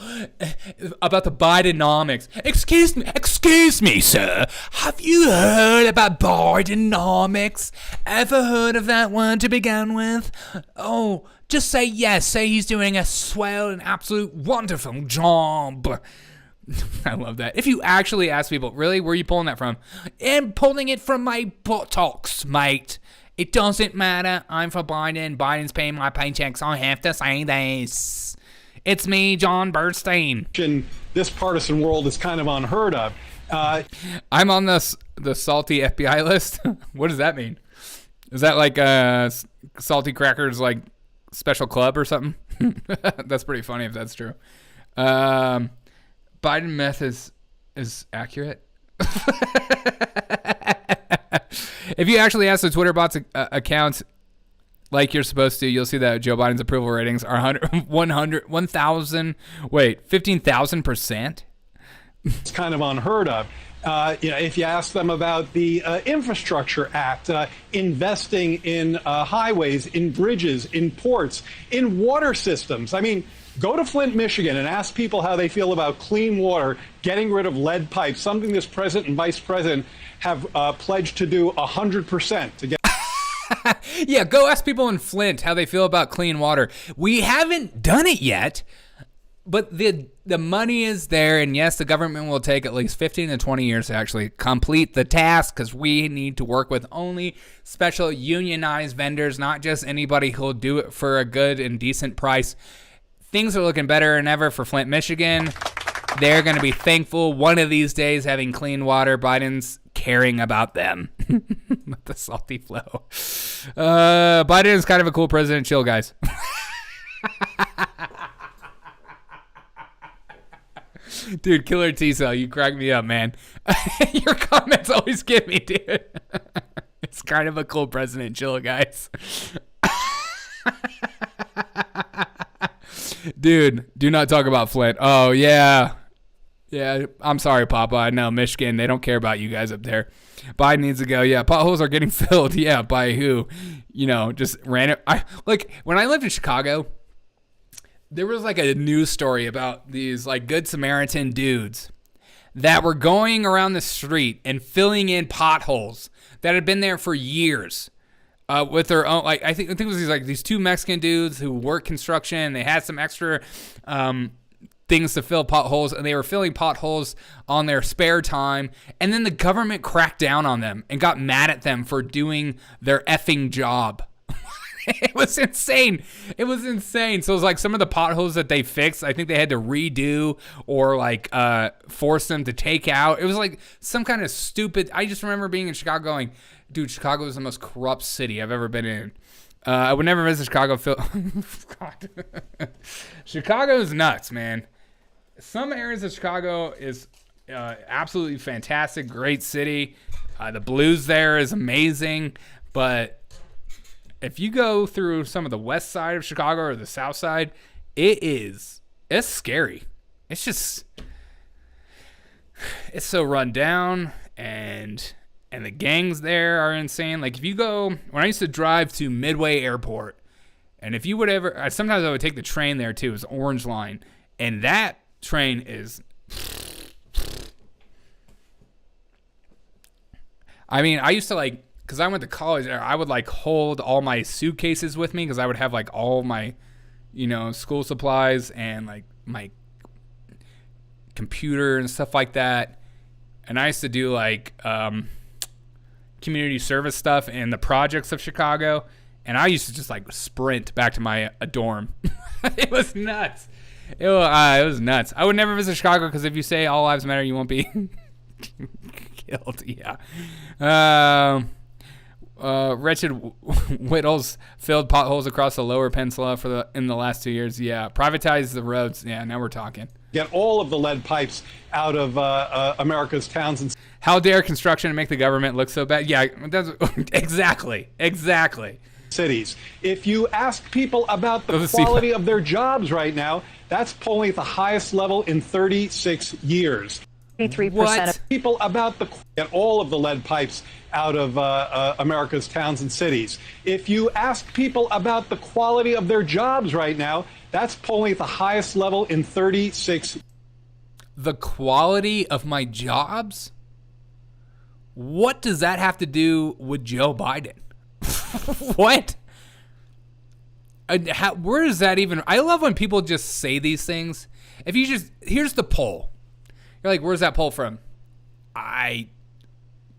about the Bidenomics, excuse me, sir, have you heard about Bidenomics? Ever heard of that word to begin with? Oh, just say yes. Say he's doing a swell and absolute wonderful job. I love that. If you actually ask people, really, where are you pulling that from? I'm pulling it from my buttocks, mate. It doesn't matter. I'm for Biden. Biden's paying my paychecks. I have to say this. It's me, John Bernstein. In this partisan world is kind of unheard of. I'm on the salty FBI list. What does that mean? Is that like Salty Crackers like special club or something? That's pretty funny if that's true. Biden meth is accurate. If you actually ask the Twitter bots accounts like you're supposed to, you'll see that Joe Biden's approval ratings are 15,000%. It's kind of unheard of. If you ask them about the Infrastructure Act, investing in highways, in bridges, in ports, in water systems. I mean, go to Flint, Michigan, and ask people how they feel about clean water, getting rid of lead pipes, something this president and vice president have pledged to do 100% to get. Yeah, go ask people in Flint how they feel about clean water. We haven't done it yet, but the money is there, and yes, the government will take at least 15 to 20 years to actually complete the task because we need to work with only special unionized vendors, not just anybody who'll do it for a good and decent price. Things are looking better than ever for Flint, Michigan. They're going to be thankful one of these days having clean water. Biden's caring about them. With the salty flow. Biden is kind of a cool president. Chill, guys. Dude, Killer T-Cell, you crack me up, man. Your comments always get me, dude. It's kind of a cool president. Chill, guys. Dude, do not talk about Flint. Oh, yeah. Yeah, I'm sorry, Papa. I know, Michigan, they don't care about you guys up there. Biden needs to go. Yeah, potholes are getting filled. Yeah, by who? Just random. When I lived in Chicago, there was like a news story about these like Good Samaritan dudes that were going around the street and filling in potholes that had been there for years. With their own, I think it was these two Mexican dudes who work construction. And they had some extra things to fill potholes, and they were filling potholes on their spare time. And then the government cracked down on them and got mad at them for doing their effing job. It was insane. So it was like some of the potholes that they fixed, I think they had to redo or force them to take out. It was like some kind of stupid. I just remember being in Chicago going, dude, Chicago is the most corrupt city I've ever been in. I would never visit Chicago. God. Chicago is nuts, man. Some areas of Chicago is absolutely fantastic, great city. The blues there is amazing. But if you go through some of the west side of Chicago or the south side, it's scary. It's so run down, and the gangs there are insane. Like, if you go, when I used to drive to Midway Airport, and if you would ever, sometimes I would take the train there too, it's Orange Line, and that train is, I mean, I used to because I went to college there, I would hold all my suitcases with me because I would have all my, school supplies and my computer and stuff like that. And I used to do community service stuff in the projects of Chicago, and I used to just like sprint back to my dorm. It was nuts. It was nuts. I would never visit Chicago because if you say all lives matter, you won't be killed. Yeah. Wretched Whittles filled potholes across the Lower Peninsula in the last 2 years. Yeah. Privatize the roads. Yeah. Now we're talking. Get all of the lead pipes out of America's towns and. How dare construction make the government look so bad? Yeah. That's exactly. Cities. If you ask people about the quality of their jobs right now, that's polling at the highest level in 36 years. 83% of people about get all of the lead pipes out of America's towns and cities. If you ask people about the quality of their jobs right now, that's polling at the highest level in 36. The quality of my jobs? What does that have to do with Joe Biden? What? Where is that even? I love when people just say these things. If you just, here's the poll. You're like, where's that poll from?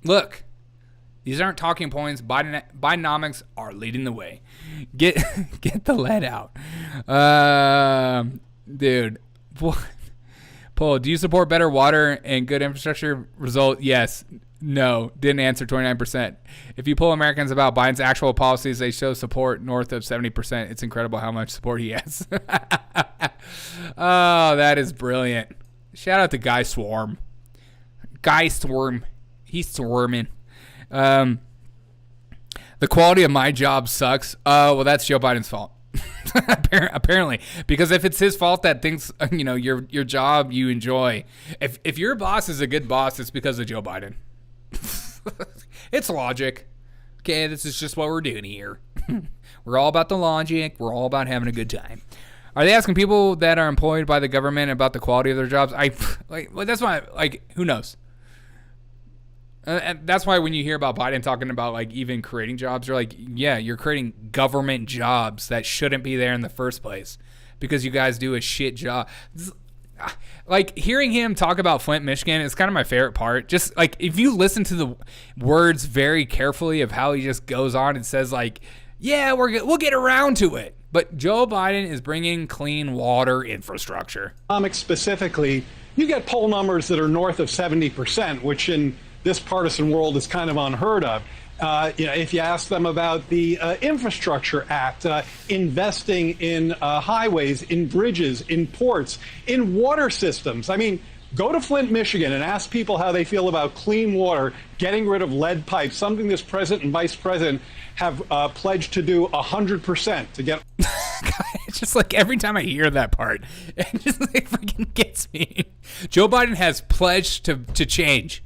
Look, these aren't talking points. Bidenomics are leading the way. Get the lead out. Dude. What? Poll, do you support better water and good infrastructure? Result, yes. No, didn't answer 29%. If you poll Americans about Biden's actual policies, they show support north of 70%. It's incredible how much support he has. Oh, that is brilliant. Shout out to Guy Swarm. He's swarming. The quality of my job sucks. Well, that's Joe Biden's fault. Apparently, because if it's his fault that things, your job you enjoy, if your boss is a good boss, it's because of Joe Biden. It's logic. Okay, this is just what we're doing here. We're all about the logic. We're all about having a good time. Are they asking people that are employed by the government about the quality of their jobs? That's why, who knows? And that's why when you hear about Biden talking about even creating jobs, you're like, yeah, you're creating government jobs that shouldn't be there in the first place because you guys do a shit job. Hearing him talk about Flint, Michigan is kind of my favorite part. Just if you listen to the words very carefully of how he just goes on and says yeah, we'll get around to it. But Joe Biden is bringing clean water infrastructure. Specifically, you get poll numbers that are north of 70%, which in this partisan world is kind of unheard of. If you ask them about the Infrastructure Act, investing in highways, in bridges, in ports, in water systems. I mean, go to Flint, Michigan, and ask people how they feel about clean water, getting rid of lead pipes, something this president and vice president have pledged to do 100% to get. It's just every time I hear that part, it just freaking gets me. Joe Biden has pledged to change.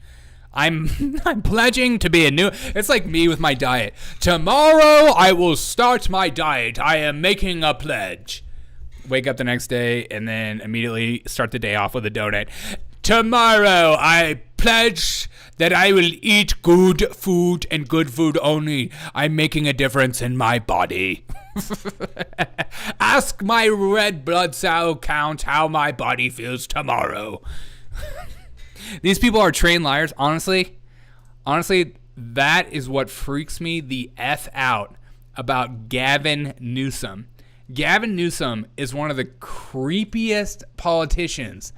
I'm pledging to be a new. It's like me with my diet. Tomorrow I will start my diet. I am making a pledge. Wake up the next day and then immediately start the day off with a donut. Tomorrow I pledge that I will eat good food and good food only. I'm making a difference in my body. Ask my red blood cell count how my body feels tomorrow. These people are trained liars. Honestly, that is what freaks me the F out about Gavin Newsom. Gavin Newsom is one of the creepiest politicians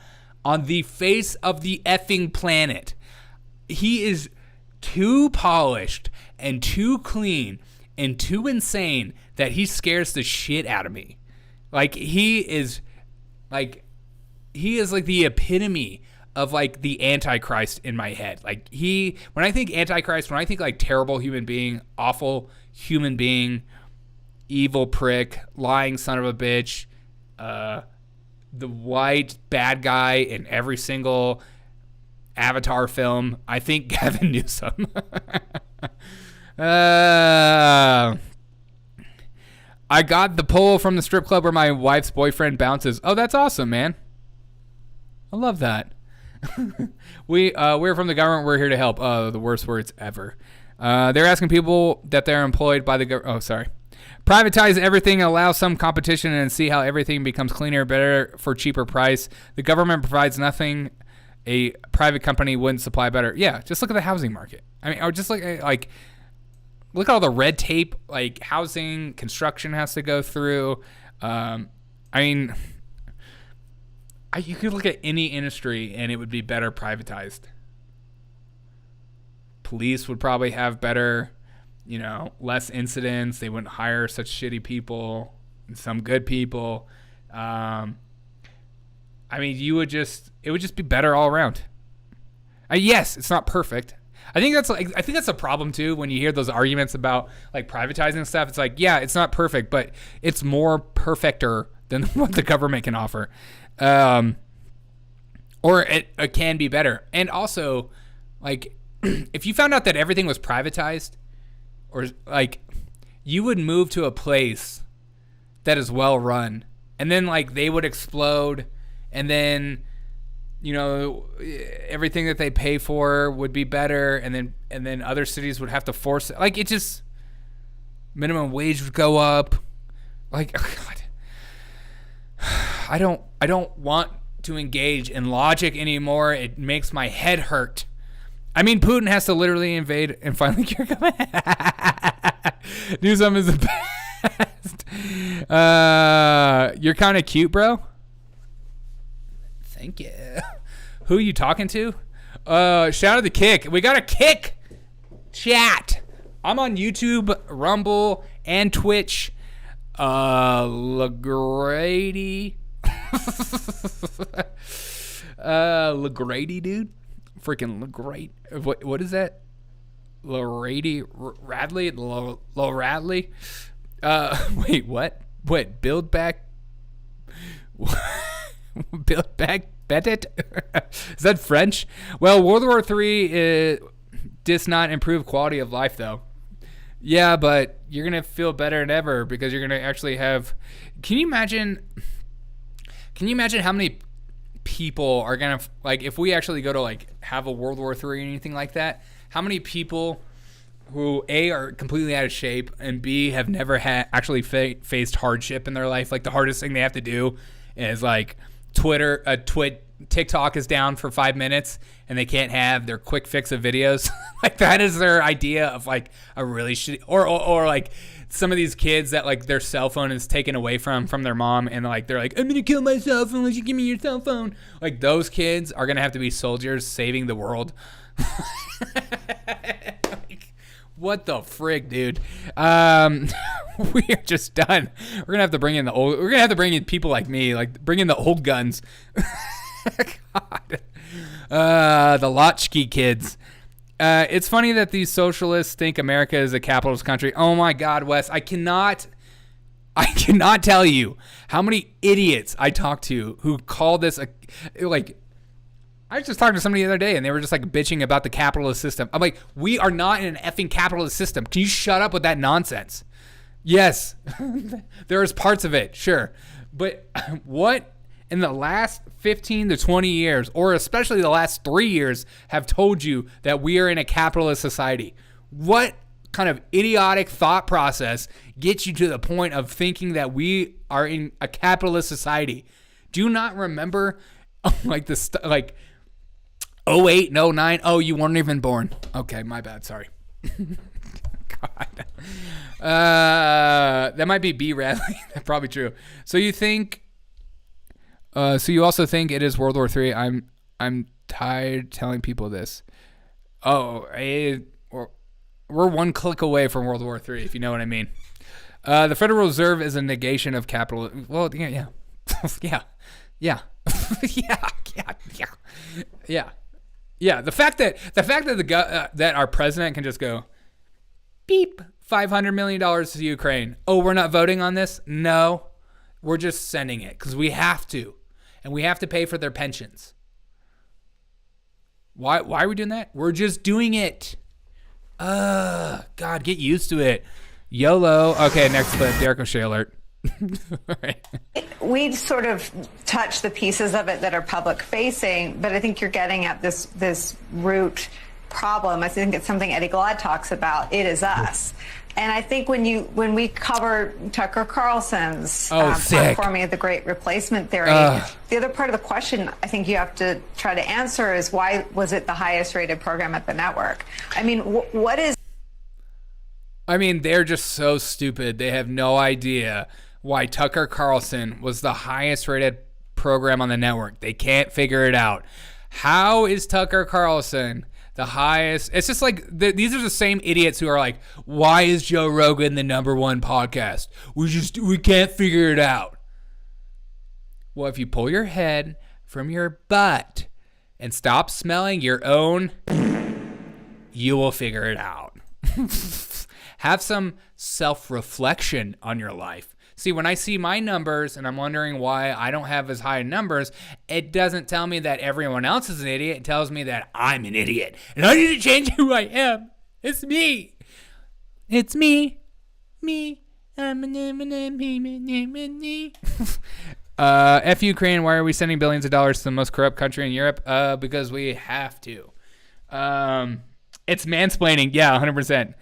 on the face of the effing planet. He is too polished and too clean and too insane that he scares the shit out of me. He is the epitome of the Antichrist in my head. When I think Antichrist, when I think terrible human being, awful human being, evil prick, lying son of a bitch, the white bad guy in every single Avatar film, I think Gavin Newsom. I got the pole from the strip club where my wife's boyfriend bounces. Oh, that's awesome, man. I love that. We're from the government. We're here to help. The worst words ever. They're asking people that they're employed by the government. Oh, sorry. Privatize everything, allow some competition, and see how everything becomes cleaner, better for cheaper price. The government provides nothing a private company wouldn't supply better. Yeah, just look at the housing market. I mean, or just look at look at all the red tape, like housing, construction has to go through. I mean, you could look at any industry and it would be better privatized. Police would probably have better, less incidents. They wouldn't hire such shitty people, some good people. I mean, it would just be better all around. Yes, it's not perfect. I think that's a problem too when you hear those arguments about like privatizing stuff. It's like, yeah, it's not perfect, but it's more perfecter than what the government can offer. Or it can be better. And also, like, if you found out that everything was privatized, or like, you would move to a place that is well run, and then like they would explode, and then everything that they pay for would be better, and then other cities would have to force it. Like, it just, minimum wage would go up. Like, oh God, I don't want to engage in logic anymore. It makes my head hurt. I mean, Putin has to literally invade and finally cure COVID. Newsom is the best. You're kind of cute, bro. Thank you. Who are you talking to? Shout out the Kick. We got a Kick chat. I'm on YouTube, Rumble, and Twitch. LaGrady. LaGrady, dude. Freaking LaGrady. What is that? LaRady? Radley? LaRadley? Wait, what? What? Build back? Build back? Bet it? Is that French? Well, World War III does not improve quality of life, though. Yeah, but you're going to feel better than ever because you're going to actually have... Can you imagine how many people are going to... Like, if we actually go to, like, have a World War III or anything like that, how many people who, A, are completely out of shape, and B, have never actually faced hardship in their life? Like, the hardest thing they have to do is, like... TikTok is down for 5 minutes and they can't have their quick fix of videos. Like, that is their idea of like a really shitty, or like some of these kids that like their cell phone is taken away from their mom, and like they're like, I'm gonna kill myself unless you give me your cell phone. Like, those kids are gonna have to be soldiers saving the world. Like, what the frig, dude? We are just done. We're gonna have to bring in people like me, like bring in the old guns. God. The Lotchkey kids. It's funny that these socialists think America is a capitalist country. Oh my God, Wes, I cannot tell you how many idiots I talked to who call this like. I was just talking to somebody the other day, and they were just like bitching about the capitalist system. I'm like, we are not in an effing capitalist system. Can you shut up with that nonsense? Yes, there's parts of it, sure. But what in the last 15 to 20 years, or especially the last 3 years, have told you that we are in a capitalist society? What kind of idiotic thought process gets you to the point of thinking that we are in a capitalist society? Do you not remember like this, like 08 and 09? Oh, you weren't even born. Okay, my bad. Sorry. God. That might be B. Radley. That's probably true. So you think? So you also think it is World War III? I'm tired telling people this. Oh, we're one click away from World War III, if you know what I mean. The Federal Reserve is a negation of capital. Well, yeah, yeah. Yeah, the fact that that our president can just go beep, $500 million to Ukraine. Oh, we're not voting on this? No, we're just sending it because we have to, and we have to pay for their pensions. Why are we doing that? We're just doing it. God, get used to it. YOLO. Okay, next clip. Derek O'Shea alert. Right. We sort of touch the pieces of it that are public facing, but I think you're getting at this root problem. I think it's something Eddie Glaude talks about. It is us. And I think when we cover Tucker Carlson's sick. platforming of the Great Replacement Theory, the other part of the question I think you have to try to answer is why was it the highest rated program at the network? I mean, what is... I mean, they're just so stupid. They have no idea why Tucker Carlson was the highest rated program on the network. They can't figure it out. How is Tucker Carlson the highest? It's just like these are the same idiots who are like, why is Joe Rogan the #1 podcast? We can't figure it out. Well, if you pull your head from your butt and stop smelling your own, you will figure it out. Have some self-reflection on your life. See, when I see my numbers and I'm wondering why I don't have as high numbers, it doesn't tell me that everyone else is an idiot. It tells me that I'm an idiot. And I need to change who I am. It's me. It's me. Me. I'm me. F Ukraine, why are we sending billions of dollars to the most corrupt country in Europe? Because we have to. It's mansplaining. Yeah, 100%.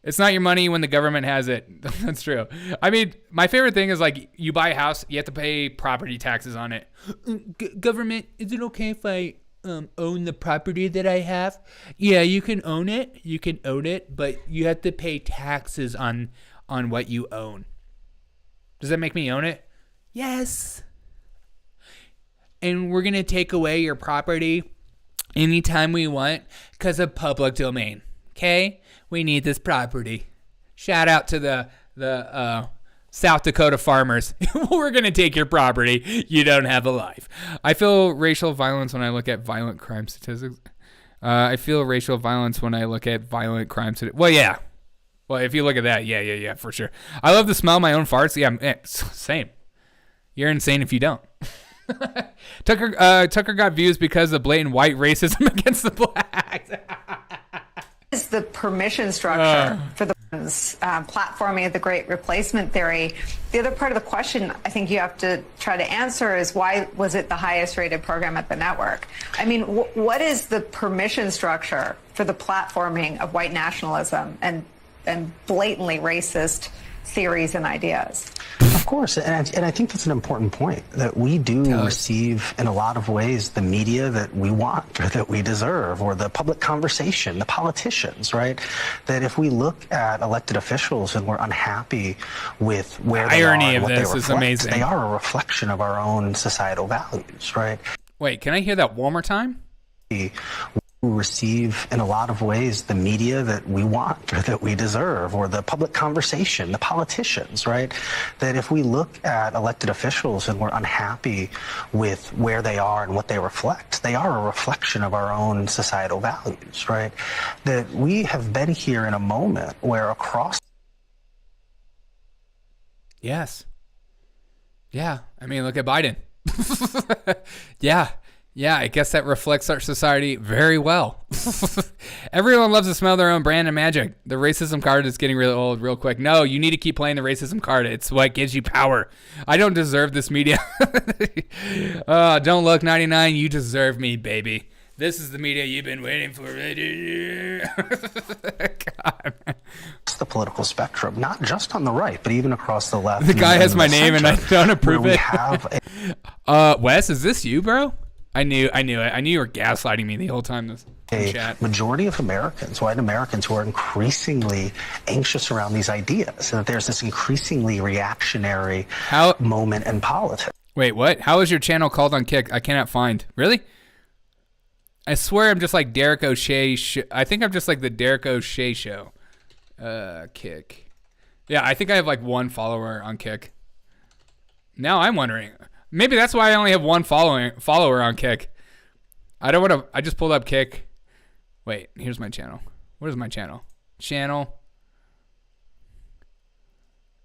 It's not your money when the government has it. That's true. I mean, my favorite thing is like you buy a house, you have to pay property taxes on it. Government, is it okay if I own the property that I have? Yeah, you can own it. You can own it, but you have to pay taxes on what you own. Does that make me own it? Yes. And we're going to take away your property anytime we want because of public domain. Okay? We need this property. Shout out to the South Dakota farmers. We're going to take your property. You don't have a life. I feel racial violence when I look at violent crime statistics. I feel racial violence when I look at violent crime statistics. Well, yeah. Well, if you look at that, yeah, for sure. I love to smell my own farts. Yeah, same. You're insane if you don't. Tucker got views because of blatant white racism against the blacks. Is the permission structure for the platforming of the Great Replacement Theory? The other part of the question I think you have to try to answer is why was it the highest rated program at the network? I mean, what is the permission structure for the platforming of white nationalism and blatantly racist theories and ideas? Of course, and I think that's an important point, that we do receive, in a lot of ways, the media that we want or that we deserve, or the public conversation, the politicians, right? That if we look at elected officials and we're unhappy with where they are and what they reflect, is amazing. They are a reflection of our own societal values, right? Wait, can I hear that one more time? We receive, in a lot of ways, the media that we want or that we deserve, or the public conversation, the politicians, right? That if we look at elected officials and we're unhappy with where they are and what they reflect, they are a reflection of our own societal values, right? That we have been here in a moment where across... Yes. Yeah, I mean, look at Biden. Yeah, I guess that reflects our society very well. Everyone loves to smell their own brand of magic. The racism card is getting really old real quick. No, you need to keep playing the racism card. It's what gives you power. I don't deserve this media. Don't look 99. You deserve me, baby. This is the media you've been waiting for. God. It's the political spectrum, not just on the right, but even across the left. The guy has my name and I don't approve it. Wes, is this you, bro? I knew it. I knew you were gaslighting me the whole time this chat. Majority of Americans, white Americans, who are increasingly anxious around these ideas, and that there's this increasingly reactionary moment in politics. Wait, what? How is your channel called on Kick? I cannot find. Really? I swear I'm just like Derek O'Shea. I think I'm just like the Derek O'Shea show. Kick. Yeah, I think I have like one follower on Kick. Now I'm wondering. Maybe that's why I only have one follower on Kick. I don't want to. I just pulled up Kick. Wait, here's my channel. What is my channel?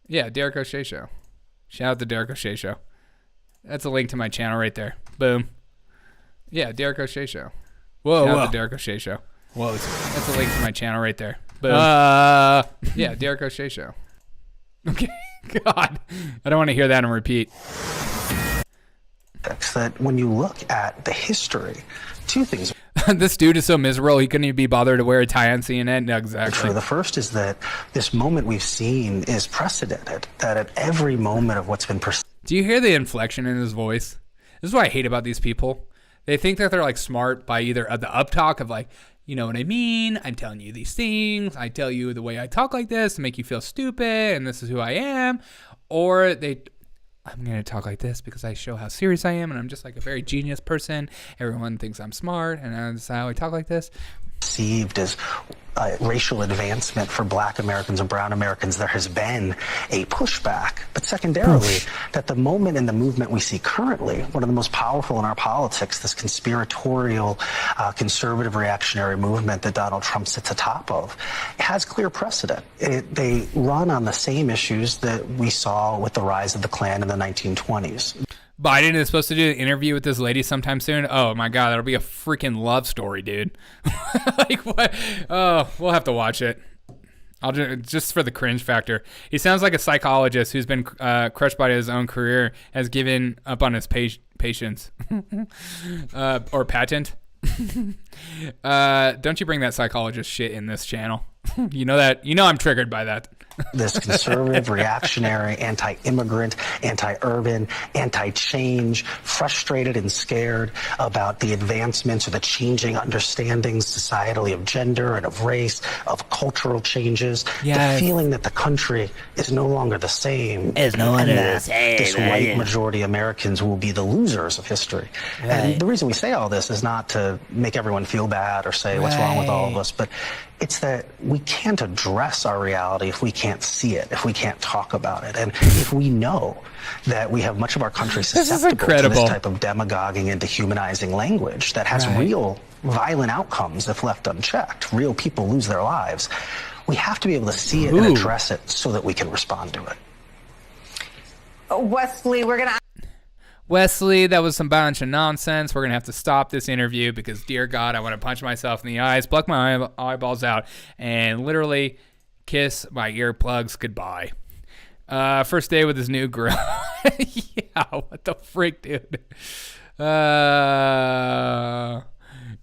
Yeah, Derek O'Shea Show. Shout out to Derek O'Shea Show. That's a link to my channel right there. Boom. Yeah, Derek O'Shea Show. Shout out to Derek O'Shea Show. Whoa. That's a link to my channel right there. Boom. Yeah, Derek O'Shea Show. Okay. God. I don't want to hear that on repeat. That when you look at the history, two things. This dude is so miserable he couldn't even be bothered to wear a tie on CNN. No, exactly. The first is that this moment we've seen is precedented, that at every moment of what's been Do you hear the inflection in his voice? This is what I hate about these people. They think that they're like smart by either the uptalk of like, you know what I mean? I'm telling you these things. I tell you the way I talk like this to make you feel stupid, and this is who I am. Or I'm going to talk like this because I show how serious I am, and I'm just like a very genius person. Everyone thinks I'm smart, and that's how I talk like this. Perceived as racial advancement for Black Americans and Brown Americans, there has been a pushback. But secondarily, that the moment in the movement we see currently, one of the most powerful in our politics, this conspiratorial, conservative reactionary movement that Donald Trump sits atop of, has clear precedent. They run on the same issues that we saw with the rise of the Klan in the 1920s. Biden is supposed to do an interview with this lady sometime soon. Oh my God, that'll be a freaking love story, dude. Like what? Oh, we'll have to watch it. I'll just for the cringe factor. He sounds like a psychologist who's been crushed by his own career, has given up on his patience or patent. Don't you bring that psychologist shit in this channel? You know that. You know I'm triggered by that. This conservative, reactionary, anti-immigrant, anti-urban, anti-change, frustrated and scared about the advancements or the changing understandings societally of gender and of race, of cultural changes. Yes. The feeling that the country is no longer the same. Is no longer the same. This white majority Americans will be the losers of history. Right. And the reason we say all this is not to make everyone feel bad or say what's wrong with all of us, but it's that we can't address our reality if we can't see it, if we can't talk about it. And if we know that we have much of our country susceptible to this type of demagoguing and dehumanizing language that has real violent outcomes if left unchecked, real people lose their lives, we have to be able to see it and address it so that we can respond to it. Wesley, Wesley, that was some bunch of nonsense. We're going to have to stop this interview because, dear God, I want to punch myself in the eyes, pluck my eyeballs out, and literally kiss my earplugs goodbye. First day with his new girl. Yeah, what the frick, dude?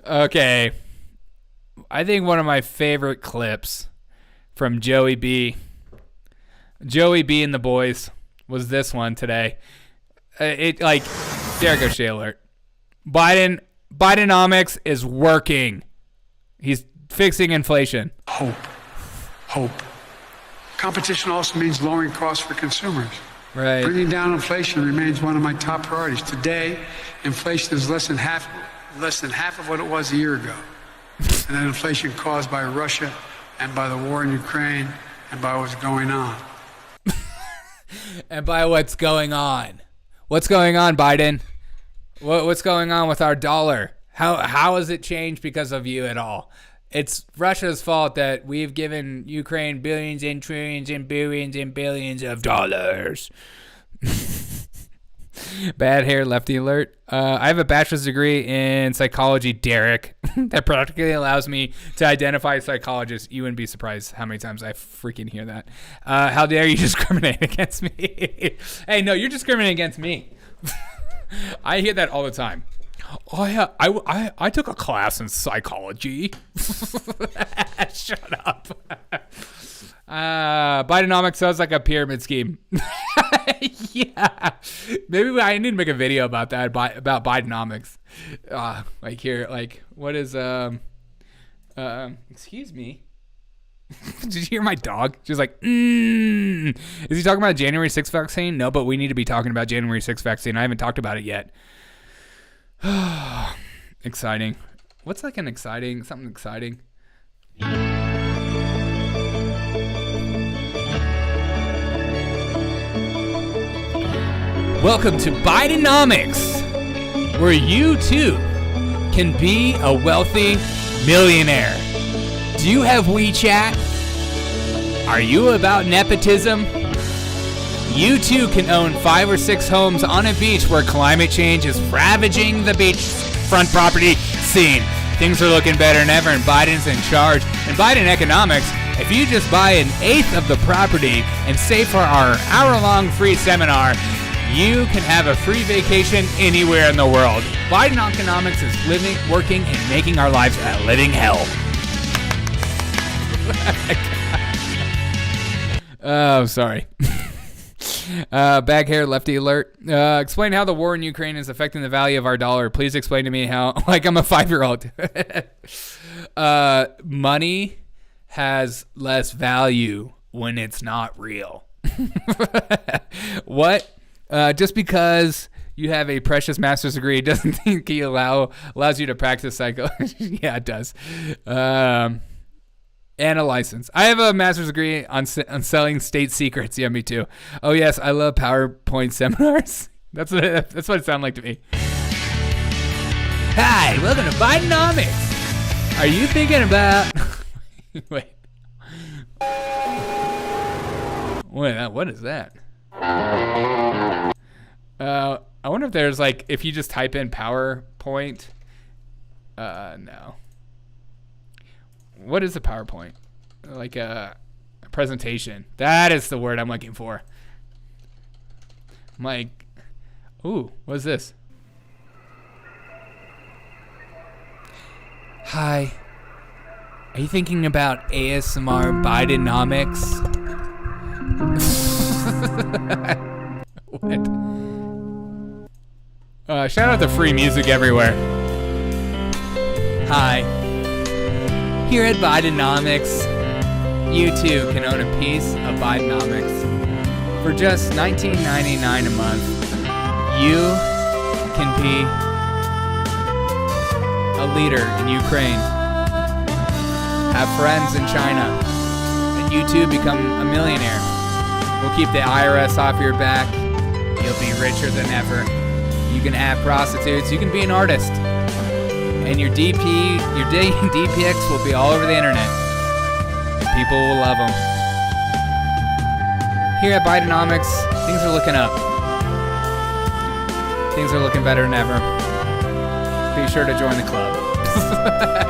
Okay. I think one of my favorite clips from Joey B and the boys was this one today. Derek O'Shea alert. Bidenomics is working. He's fixing inflation. Hope. Competition also means lowering costs for consumers. Right. Bringing down inflation remains one of my top priorities. Today, inflation is less than half of what it was a year ago. And that inflation caused by Russia and by the war in Ukraine and by what's going on. And by what's going on. What's going on, Biden? What's going on with our dollar? How has it changed because of you at all? It's Russia's fault that we've given Ukraine billions and trillions and billions and billions of dollars. Bad hair, lefty alert. I have a bachelor's degree in psychology, Derek, that practically allows me to identify psychologists. You wouldn't be surprised how many times I freaking hear that. How dare you discriminate against me? Hey, no, you're discriminating against me. I hear that all the time. Oh, yeah, I took a class in psychology. Shut up. Bidenomics sounds like a pyramid scheme. Yeah. Maybe I need to make a video about that, about Bidenomics. What is, excuse me. Did you hear my dog? She was like, Is he talking about January 6th vaccine? No, but we need to be talking about January 6th vaccine. I haven't talked about it yet. Exciting. What's like something exciting? Welcome to Bidenomics, where you too can be a wealthy millionaire. Do you have WeChat? Are you about nepotism? You too can own 5 or 6 homes on a beach where climate change is ravaging the beachfront property scene. Things are looking better than ever, and Biden's in charge. In Biden economics, if you just buy 1/8 of the property and stay for our hour-long free seminar, you can have a free vacation anywhere in the world. Bidenomics is living, working, and making our lives a living hell. Oh, sorry. Back hair, lefty alert. Explain how the war in Ukraine is affecting the value of our dollar. Please explain to me how, like I'm a 5-year-old. Money has less value when it's not real. What? Just because you have a precious master's degree doesn't think he allows you to practice psychology. Yeah, it does. And a license. I have a master's degree on selling state secrets. Yeah, me too. Oh yes, I love PowerPoint seminars. That's what it sounded like to me. Hi, welcome to Bidenomics. Are you thinking about? Wait, what is that? I wonder if there's like, if you just type in PowerPoint. No. What is a PowerPoint? Like a presentation. That is the word I'm looking for. I'm like, ooh, what is this? Hi. Are you thinking about ASMR Bidenomics? What? Shout out to free music everywhere. Hi. Here at Bidenomics, you too can own a piece of Bidenomics. For just $19.99 a month, you can be a leader in Ukraine, have friends in China, and you too become a millionaire. We'll keep the IRS off your back. You'll be richer than ever. You can have prostitutes. You can be an artist. And your DPX will be all over the internet. And people will love them. Here at Bidenomics, things are looking up. Things are looking better than ever. Be sure to join the club.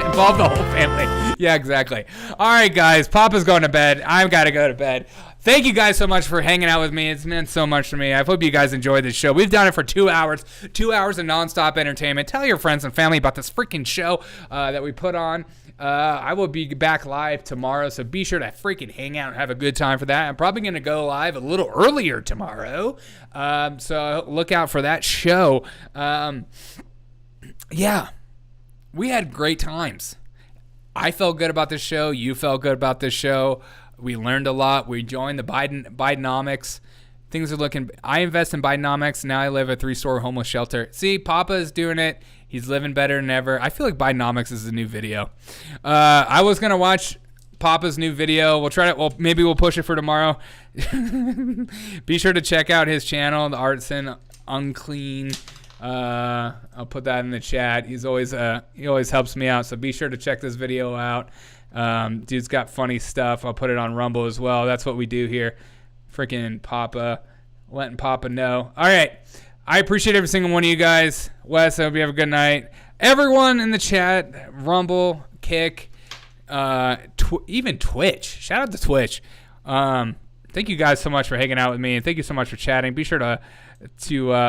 Involve the whole family. Yeah, exactly. All right, guys. Papa's going to bed. I've got to go to bed. Thank you guys so much for hanging out with me. It's meant so much to me. I hope you guys enjoyed this show. We've done it for 2 hours. 2 hours of nonstop entertainment. Tell your friends and family about this freaking show that we put on. I will be back live tomorrow, so be sure to freaking hang out and have a good time for that. I'm probably going to go live a little earlier tomorrow, so look out for that show. Yeah, we had great times. I felt good about this show. You felt good about this show. We learned a lot. We joined the Bidenomics. Things are looking... I invest in Bidenomics. Now I live at a 3-store homeless shelter. See, Papa is doing it. He's living better than ever. I feel like Bidenomics is a new video. I was going to watch Papa's new video. We'll try to... Well, maybe we'll push it for tomorrow. Be sure to check out his channel, The Artisan Unclean. I'll put that in the chat. He always helps me out, so be sure to check this video out. Dude's got funny stuff. I'll put it on Rumble as well. That's what we do here. Freaking Papa, letting Papa know. All right, I appreciate every single one of you guys. Wes, I hope you have a good night. Everyone in the chat, Rumble, Kick, even Twitch. Shout out to Twitch. Thank you guys so much for hanging out with me, and thank you so much for chatting. Be sure to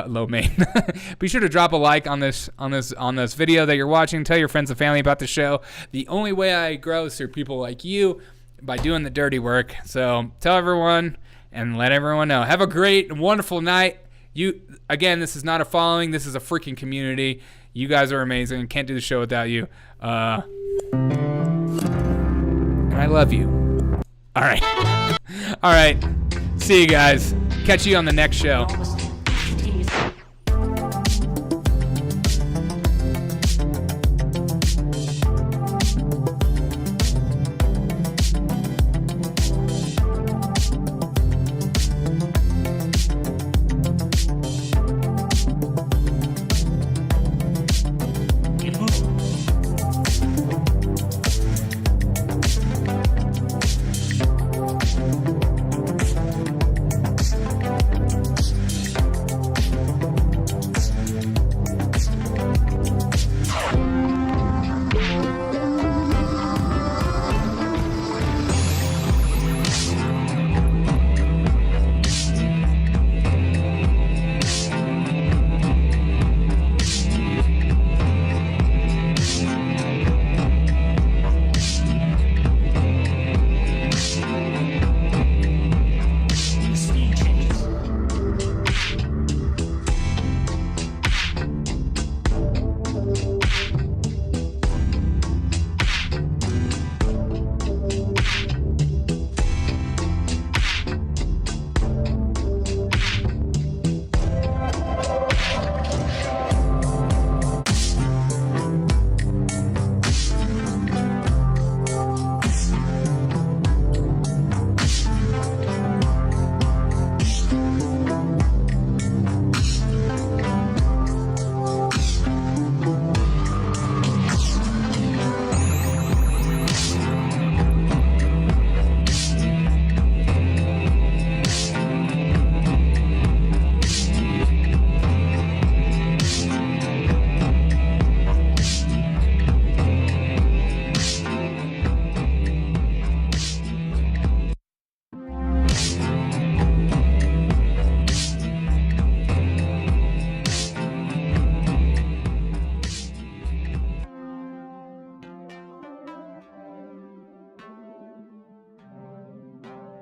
low main. Be sure to drop a like on this video that you're watching. Tell your friends and family about the show. The only way I grow is through people like you, by doing the dirty work. So tell everyone and let everyone know. Have a great and wonderful night. Again, this is not a following. This is a freaking community. You guys are amazing. Can't do the show without you. And I love you. All right. See you guys. Catch you on the next show.